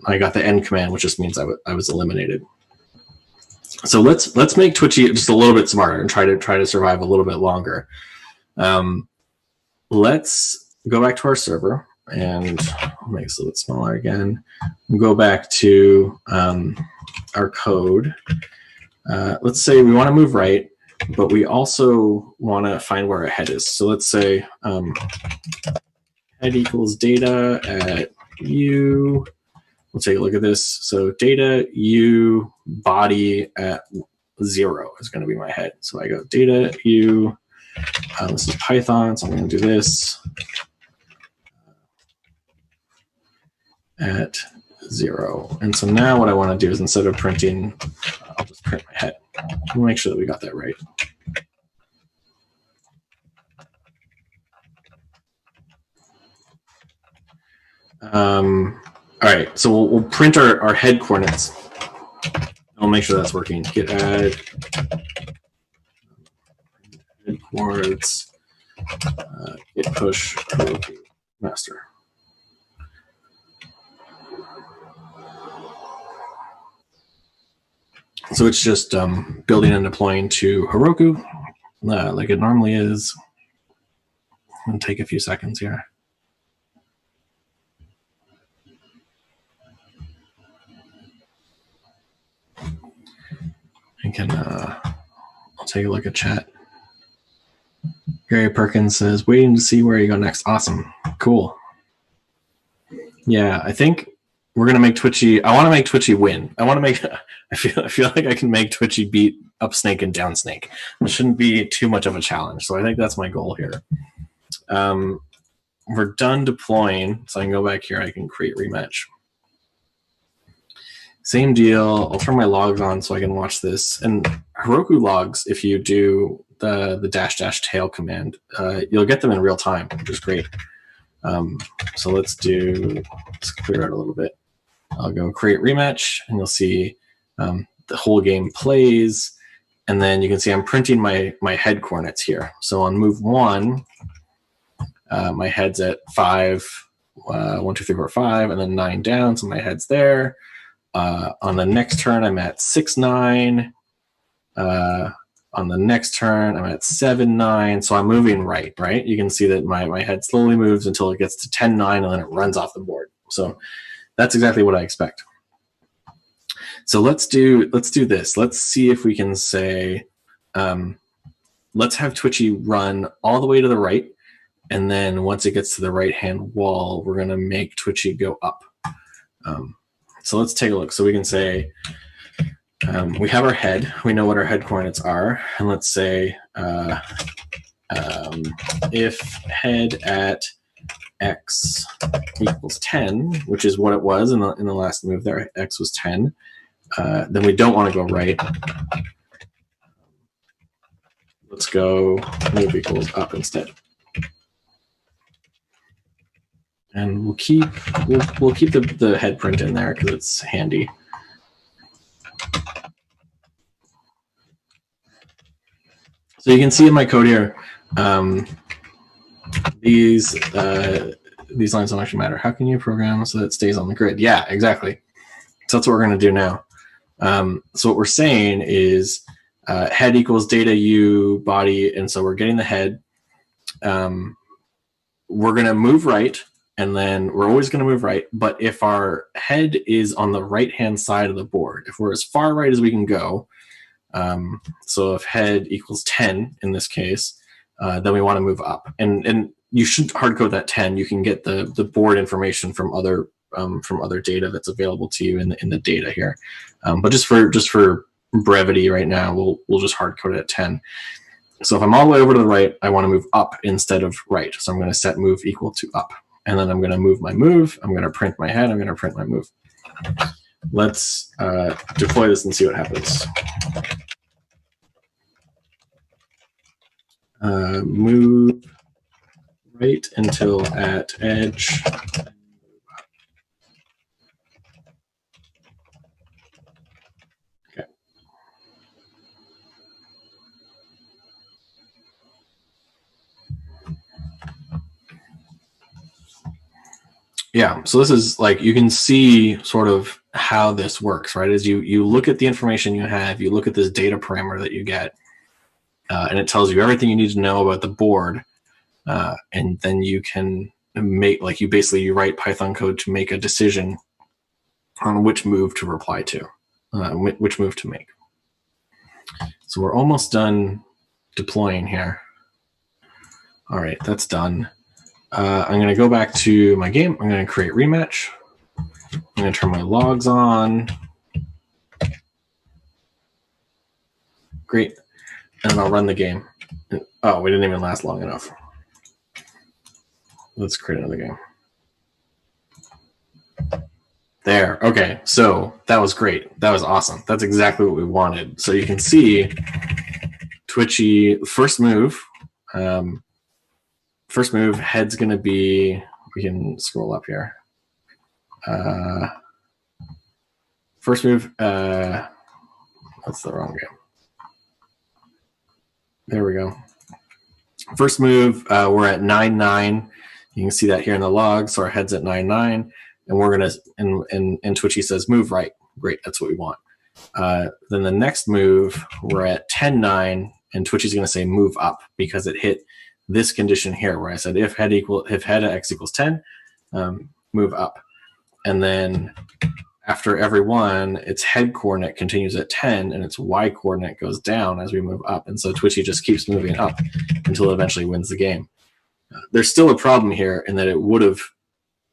Speaker 1: I got the end command, which just means I was eliminated. So let's make Twitchy just a little bit smarter and try to survive a little bit longer. Let's go back to our server, and I'll make this a little bit smaller again. We'll go back to our code. Let's say we want to move right, but we also want to find where our head is. So let's say head equals data at u. We'll take a look at this. So data u body at 0 is going to be my head. So I go data u. This is Python, so I'm going to do this at 0. And so now what I want to do is, instead of printing, I'll just print my head. We'll make sure that we got that right. All right, so we'll print our head coordinates. I'll make sure that's working. Git add head coordinates, git push Heroku master. So it's just building and deploying to Heroku like it normally is. It'll take a few seconds here. I can I'll take a look at chat. Gary Perkins says, waiting to see where you go next. Awesome. Cool. Yeah, I think we're gonna make Twitchy. I want to make Twitchy win. I want to make. I feel like I can make Twitchy beat up Snake and down Snake. It shouldn't be too much of a challenge. So I think that's my goal here. We're done deploying, so I can go back here. I can create rematch. Same deal. I'll turn my logs on so I can watch this. And Heroku logs, if you do the -- tail command, you'll get them in real time, which is great. So let's clear out a little bit. I'll go create rematch, and you'll see the whole game plays. And then you can see I'm printing my head coordinates here. So on move 1, my head's at 5, 1, 2, 3, 4, 5, and then 9 down. So my head's there. On the next turn, I'm at 6, 9. On the next turn, I'm at 7, 9. So I'm moving right? You can see that my head slowly moves until it gets to 10, 9, and then it runs off the board. So that's exactly what I expect. So let's do this. Let's see if we can say, let's have Twitchy run all the way to the right. And then once it gets to the right-hand wall, we're going to make Twitchy go up. So let's take a look. So we can say, we have our head. We know what our head coordinates are. And let's say if head at x equals 10, which is what it was in the last move there, x was 10, then we don't want to go right. Let's go move equals up instead. And we'll keep the head print in there because it's handy. So you can see in my code here, these lines don't actually matter. How can you program so that it stays on the grid? Yeah, exactly. So that's what we're going to do now. So what we're saying is head equals data u body, and so we're getting the head. We're going to move right, and then we're always going to move right. But if our head is on the right-hand side of the board, if we're as far right as we can go, so if head equals 10 in this case, then we want to move up. And you should hard code that 10. You can get the board information from other data that's available to you in the data here. But just for brevity right now, we'll just hard code it at 10. So if I'm all the way over to the right, I want to move up instead of right. So I'm going to set move equal to up. And then I'm going to move my move. I'm going to print my head. I'm going to print my move. Let's deploy this and see what happens. Move right until at edge. Okay. Yeah, so this is like, you can see sort of how this works, right? As you look at the information you have, you look at this data parameter that you get, and it tells you everything you need to know about the board, and then you can make, like, you write Python code to make a decision on which move to reply to, which move to make. So we're almost done deploying here. All right, that's done. I'm going to go back to my game. I'm going to create Rematch. I'm going to turn my logs on. Great. And then I'll run the game. Oh, we didn't even last long enough. Let's create another game. There. Okay. So that was great. That was awesome. That's exactly what we wanted. So you can see Twitchy first move. First move, head's going to be, we can scroll up here. First move, that's the wrong game. There we go. First move, we're at 9-9. You can see that here in the log. So our head's at 9-9, and we're gonna, and Twitchy says move right. Great, that's what we want. Then the next move, we're at 10-9, and Twitchy's gonna say move up because it hit this condition here where I said if head x equals 10, move up. And then after every one, its head coordinate continues at 10 and its y coordinate goes down as we move up. And so Twitchy just keeps moving up until it eventually wins the game. There's still a problem here in that it would have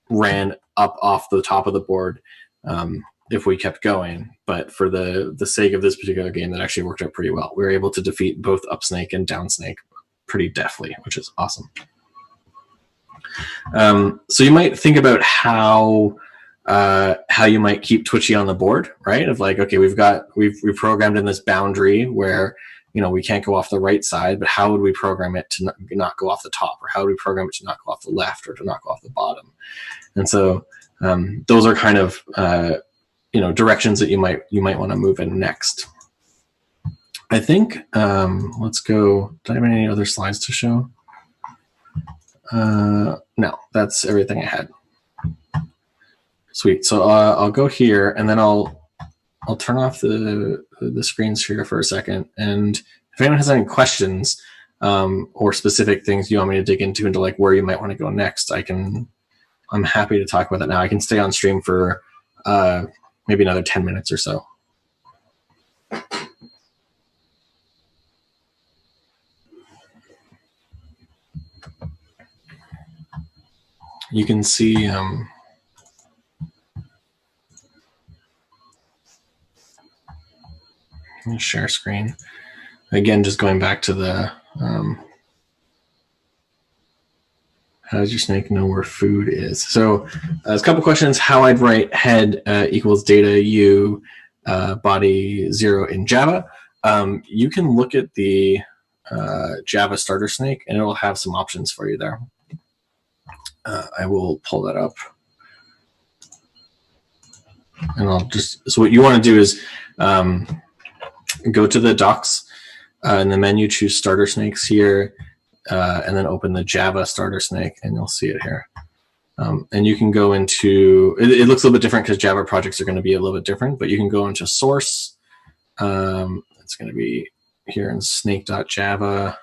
Speaker 1: ran up off the top of the board if we kept going. But for the sake of this particular game, that actually worked out pretty well. We were able to defeat both up snake and down snake pretty deftly, which is awesome. So you might think about how you might keep Twitchy on the board, right? Of like, okay, we've programmed in this boundary where, you know, we can't go off the right side, but how would we program it to not go off the top, or how would we program it to not go off the left, or to not go off the bottom? And so those are kind of directions that you might want to move in next. I think let's go. Do I have any other slides to show? No, that's everything I had. Sweet. So I'll go here, and then I'll turn off the screen share for a second. And if anyone has any questions or specific things you want me to dig into like where you might want to go next, I'm happy to talk about that now. I can stay on stream for maybe another 10 minutes or so. You can see let me share screen. Again, just going back to the how does your snake know where food is? So there's a couple questions. How I'd write head equals data u body 0 in Java. You can look at the Java starter snake, and it'll have some options for you there. I will pull that up. And I'll just, so what you want to do is go to the docs in the menu, choose starter snakes here, and then open the Java starter snake, and you'll see it here. And you can go into, it looks a little bit different because Java projects are going to be a little bit different, but you can go into source. It's going to be here in snake.java.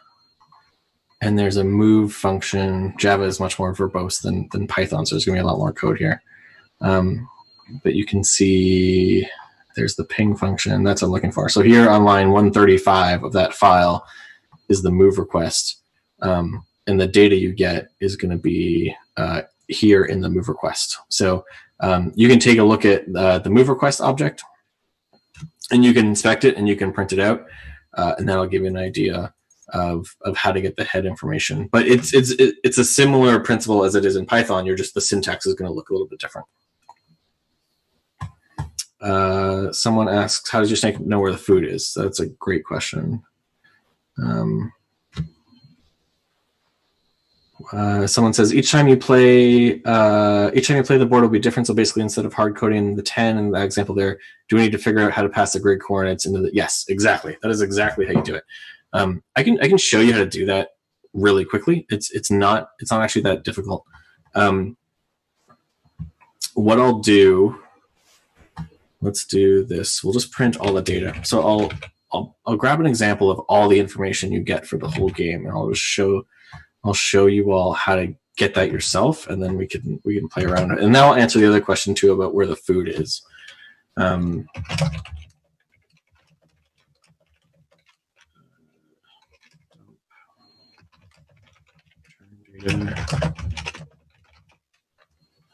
Speaker 1: And there's a move function. Java is much more verbose than Python, so there's going to be a lot more code here. But you can see there's the ping function. That's what I'm looking for. So here on line 135 of that file is the move request. And the data you get is going to be here in the move request. So you can take a look at the move request object, and you can inspect it, and you can print it out, and that'll give you an idea of how to get the head information. But it's a similar principle as it is in Python. You're just, the syntax is going to look a little bit different. Someone asks, how does your snake know where the food is? That's a great question. Someone says each time you play the board will be different. So basically, instead of hard coding the 10 in the example there, do we need to figure out how to pass the grid coordinates into the? Yes, exactly. That is exactly how you do it. I can show you how to do that really quickly. It's not actually that difficult. what I'll do, let's do this. We'll just print all the data. So I'll grab an example of all the information you get for the whole game, and I'll show you all how to get that yourself, and then we can play around. And now I'll answer the other question too about where the food is.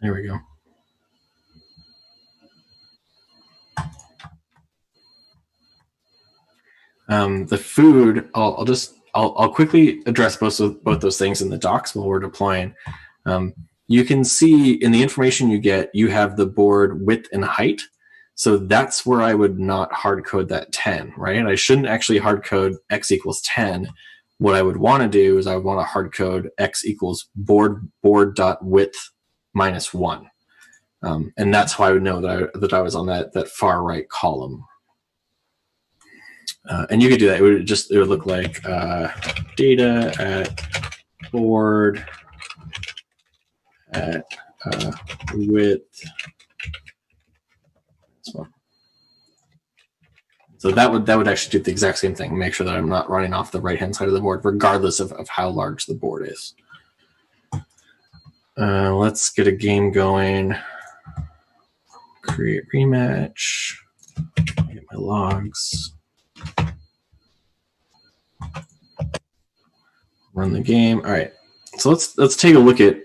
Speaker 1: There we go. The food, I'll quickly address both those things in the docs while we're deploying. You can see in the information you get, you have the board width and height. So that's where I would not hard code that 10, right? I shouldn't actually hard code x equals 10. What I would want to do is I would want to hard code x equals board.width minus 1. And that's how I would know that I was on that far right column. And you could do that. It would look like data at board at width. So that would actually do the exact same thing. Make sure that I'm not running off the right hand side of the board, regardless of how large the board is. Let's get a game going. Create rematch. Get my logs. Run the game. All right. So let's take a look at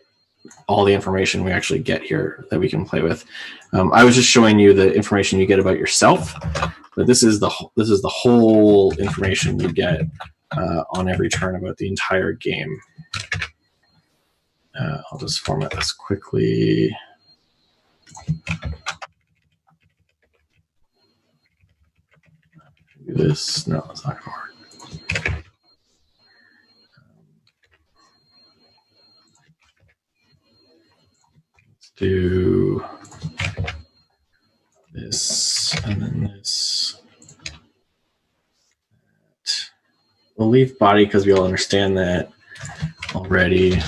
Speaker 1: all the information we actually get here that we can play with. I was just showing you the information you get about yourself, but this is the whole information you get on every turn about the entire game. I'll just format this quickly. Do this. No, it's not going to work. Do this and then this. We'll leave body because we all understand that already.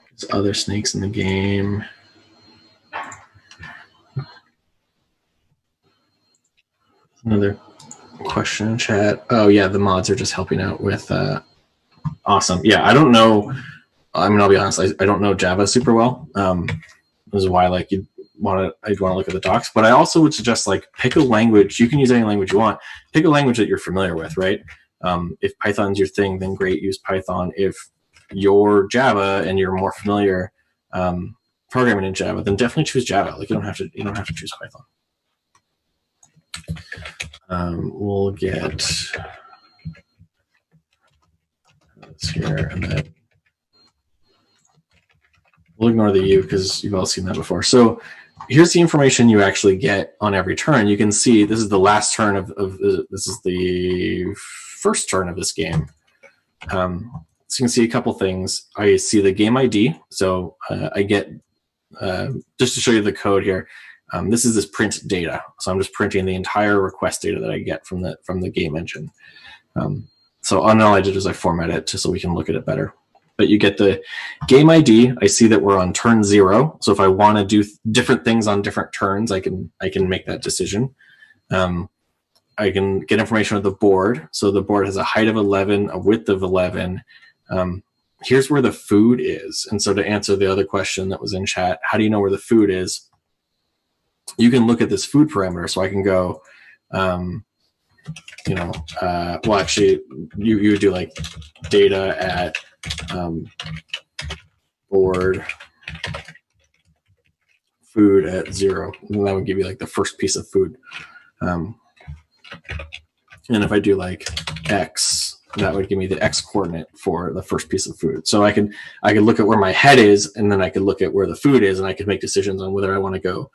Speaker 1: There's other snakes in the game. Another question in chat. Oh yeah, the mods are just helping out with. Awesome. Yeah, I don't know. I mean, I'll be honest. I don't know Java super well. This is why I'd want to look at the docs. But I also would suggest pick a language. You can use any language you want. Pick a language that you're familiar with, right? If Python's your thing, then great, use Python. If you're Java and you're more familiar programming in Java, then definitely choose Java. You don't have to choose Python. We'll get this here, and then we'll ignore the U because you've all seen that before. So here's the information you actually get on every turn. You can see this is the last turn this is the first turn of this game. So you can see a couple things. I see the game ID. So I get, just to show you the code here, this is this print data. So I'm just printing the entire request data that I get from the game engine. So all I did is I format it just so we can look at it better. But you get the game ID. I see that we're on turn 0. So if I want to do different things on different turns, I can make that decision. I can get information on the board. So the board has a height of 11, a width of 11. Here's where the food is. And so to answer the other question that was in chat, how do you know where the food is? You can look at this food parameter. So I can go, well, actually, you would do data at board food at 0. And that would give you the first piece of food. And if I do X, that would give me the X coordinate for the first piece of food. So I could look at where my head is, and then I could look at where the food is, and I could make decisions on whether I want to go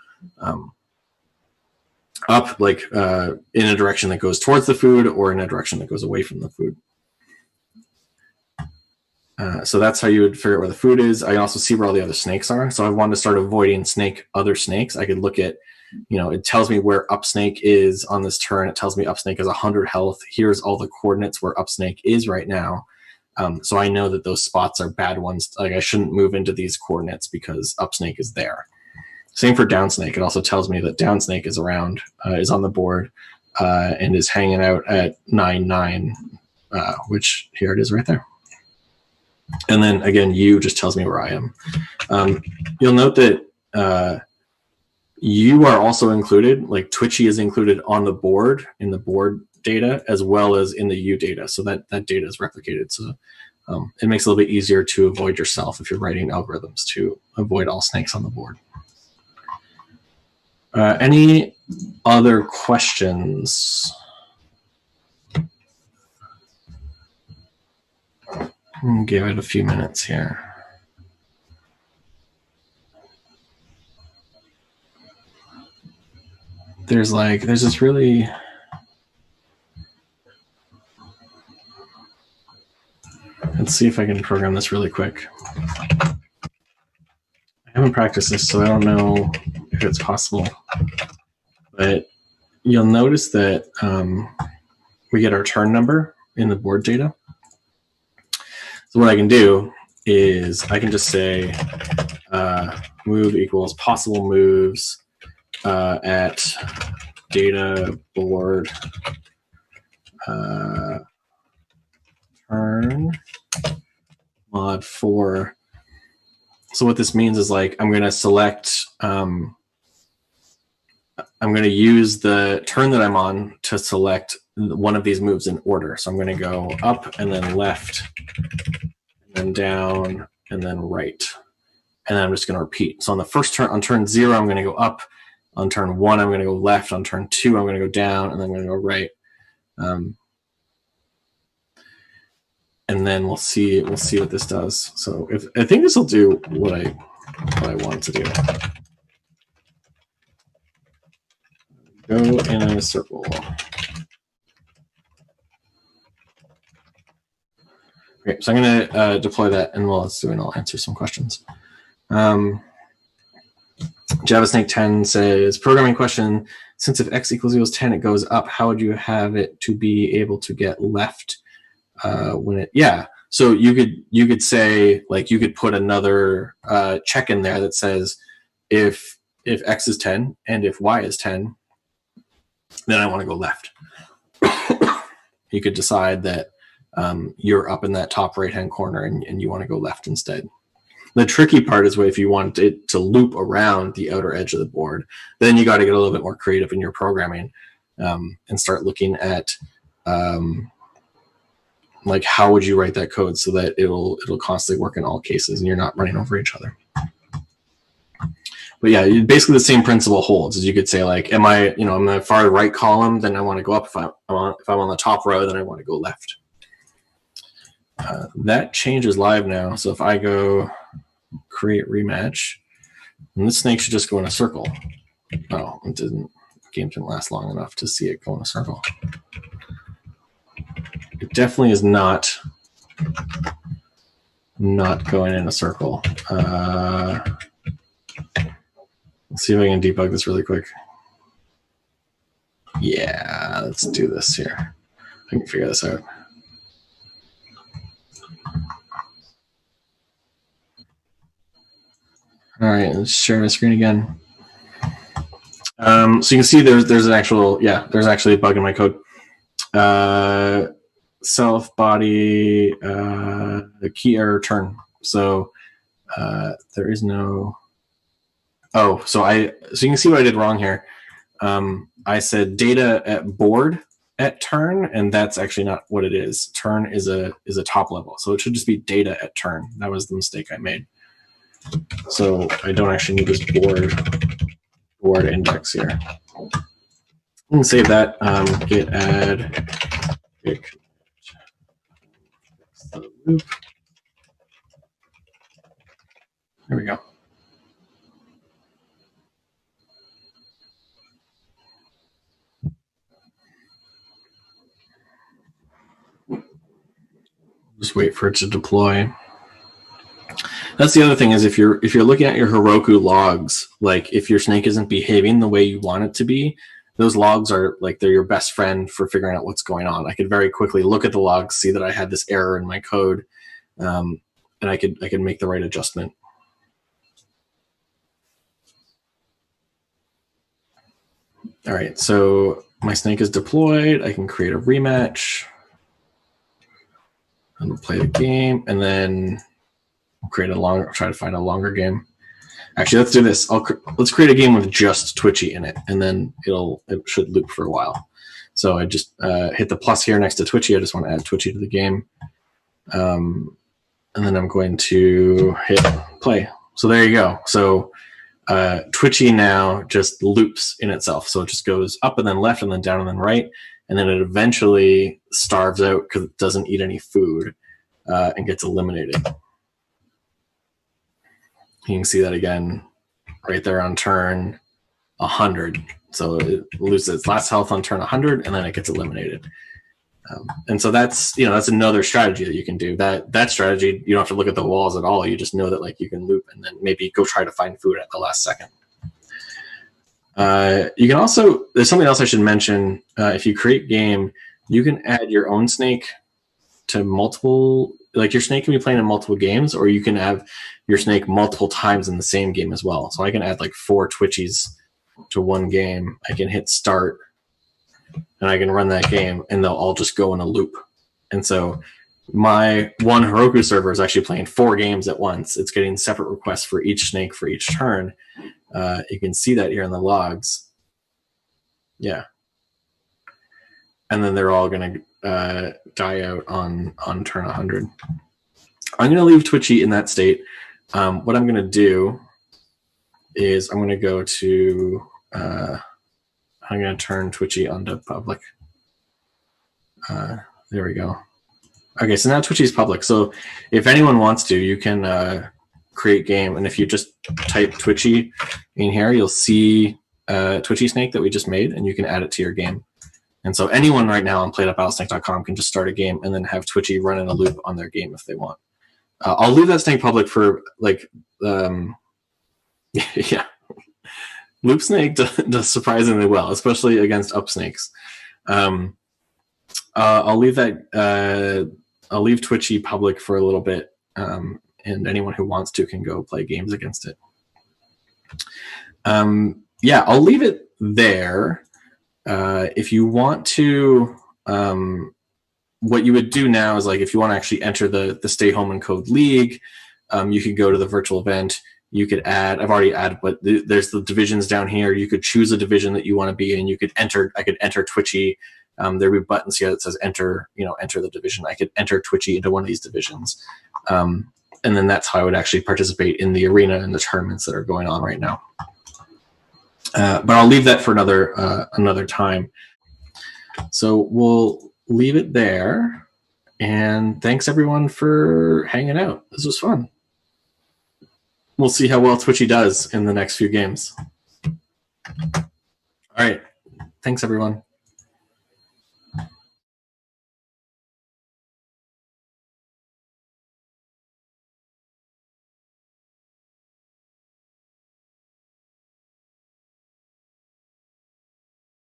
Speaker 1: up in a direction that goes towards the food or in a direction that goes away from the food. So that's how you would figure out where the food is. I can also see where all the other snakes are. So I want to start avoiding other snakes. I could look at, it tells me where up snake is on this turn. It tells me up snake has 100 health. Here's all the coordinates where up snake is right now. So I know that those spots are bad ones. Like I shouldn't move into these coordinates because up snake is there. Same for down snake. It also tells me that down snake is around, is on the board, and is hanging out at 9-9, which here it is right there. And then again, U just tells me where I am. You'll note that you are also included, like Twitchy is included on the board, in the board data, as well as in the U data. So that data is replicated. So it makes it a little bit easier to avoid yourself if you're writing algorithms to avoid all snakes on the board. Any other questions? Give it a few minutes here. There's this really, let's see if I can program this really quick. I haven't practiced this, so I don't know if it's possible. But you'll notice that we get our turn number in the board data. So what I can do is I can just say move equals possible moves at data board turn mod 4. So what this means is like I'm going to select, I'm going to use the turn that I'm on to select one of these moves in order. So I'm going to go up and then left, and then down, and then right. And then I'm just going to repeat. So on the first turn, on turn 0, I'm going to go up. On turn 1, I'm going to go left. On turn 2, I'm going to go down, and then I'm going to go right. And then we'll see what this does. So I think this will do what I want to do. Go in a circle. Okay, so I'm going to deploy that, and while it's doing, I'll answer some questions. JavaSnake 10 says, programming question, since if x equals 10, it goes up, how would you have it to be able to get left when it, yeah. So you could say, like, you could put another check in there that says, if x is 10 and if y is 10, then I want to go left. You could decide that you're up in that top right-hand corner and you want to go left instead. The tricky part is if you want it to loop around the outer edge of the board, then you got to get a little bit more creative in your programming and start looking at like how would you write that code so that it'll constantly work in all cases and you're not running over each other. But yeah, basically the same principle holds. As you could say, like, am I, I'm the far right column, then I want to go up. If I'm on the top row, then I want to go left. That changes live now. So if I go create rematch, and this snake should just go in a circle. Oh, it didn't. The game didn't last long enough to see it go in a circle. It definitely is not going in a circle. Let's see if I can debug this really quick. Yeah, let's do this here. I can figure this out. All right, let's share my screen again. So you can see there's an actual, there's actually a bug in my code. Self body key error turn. So there is no. Oh, so you can see what I did wrong here. I said data at board at turn, and that's actually not what it is. Turn is a top level, so it should just be data at turn. That was the mistake I made. So I don't actually need this board index here. I'm gonna save that. Git add git loop. There we go. Just wait for it to deploy. That's the other thing is if you're looking at your Heroku logs, like if your snake isn't behaving the way you want it to be, those logs are like, they're your best friend for figuring out what's going on. I could very quickly look at the logs, see that I had this error in my code, and I could make the right adjustment. All right, so my snake is deployed. I can create a rematch and play the game, and then create try to find a longer game. Actually, let's do this. Let's create a game with just Twitchy in it, and then it should loop for a while. So I just hit the plus here next to Twitchy. I just want to add Twitchy to the game. And then I'm going to hit play. So there you go. So Twitchy now just loops in itself. So it just goes up and then left and then down and then right. And then it eventually starves out because it doesn't eat any food and gets eliminated. You can see that again right there on turn 100. So it loses its last health on turn 100 and then it gets eliminated. And so that's another strategy that you can do. That strategy, you don't have to look at the walls at all. You just know that like you can loop and then maybe go try to find food at the last second. You can also, there's something else I should mention. If you create game, you can add your own snake to multiple, like your snake can be playing in multiple games, or you can have your snake multiple times in the same game as well. So I can add like 4 Twitchies to one game. I can hit start and I can run that game and they'll all just go in a loop. And so my one Heroku server is actually playing 4 games at once. It's getting separate requests for each snake for each turn. You can see that here in the logs. Yeah. And then they're all going to die out on turn 100. I'm going to leave Twitchy in that state. What I'm going to do is I'm going to go to, I'm going to turn Twitchy onto public. There we go. Okay, so now Twitchy is public. So if anyone wants to, you can create game. And if you just type Twitchy in here, you'll see Twitchy snake that we just made, and you can add it to your game. And so anyone right now on play.battlesnake.com can just start a game and then have Twitchy run in a loop on their game if they want. I'll leave that snake public for like, yeah. Loop snake does surprisingly well, especially against up snakes. I'll leave that. I'll leave Twitchy public for a little bit, and anyone who wants to can go play games against it. Yeah, I'll leave it there. If you want to, what you would do now is like if you want to actually enter the Stay Home and Code League, you could go to the virtual event. You could add, I've already added, but there's the divisions down here. You could choose a division that you want to be in. You could enter, I could enter Twitchy. There would be buttons here that says enter, enter the division. I could enter Twitchy into one of these divisions. And then that's how I would actually participate in the arena and the tournaments that are going on right now. But I'll leave that for another time. So we'll leave it there. And thanks everyone for hanging out. This was fun. We'll see how well Twitchy does in the next few games. All right. Thanks, everyone.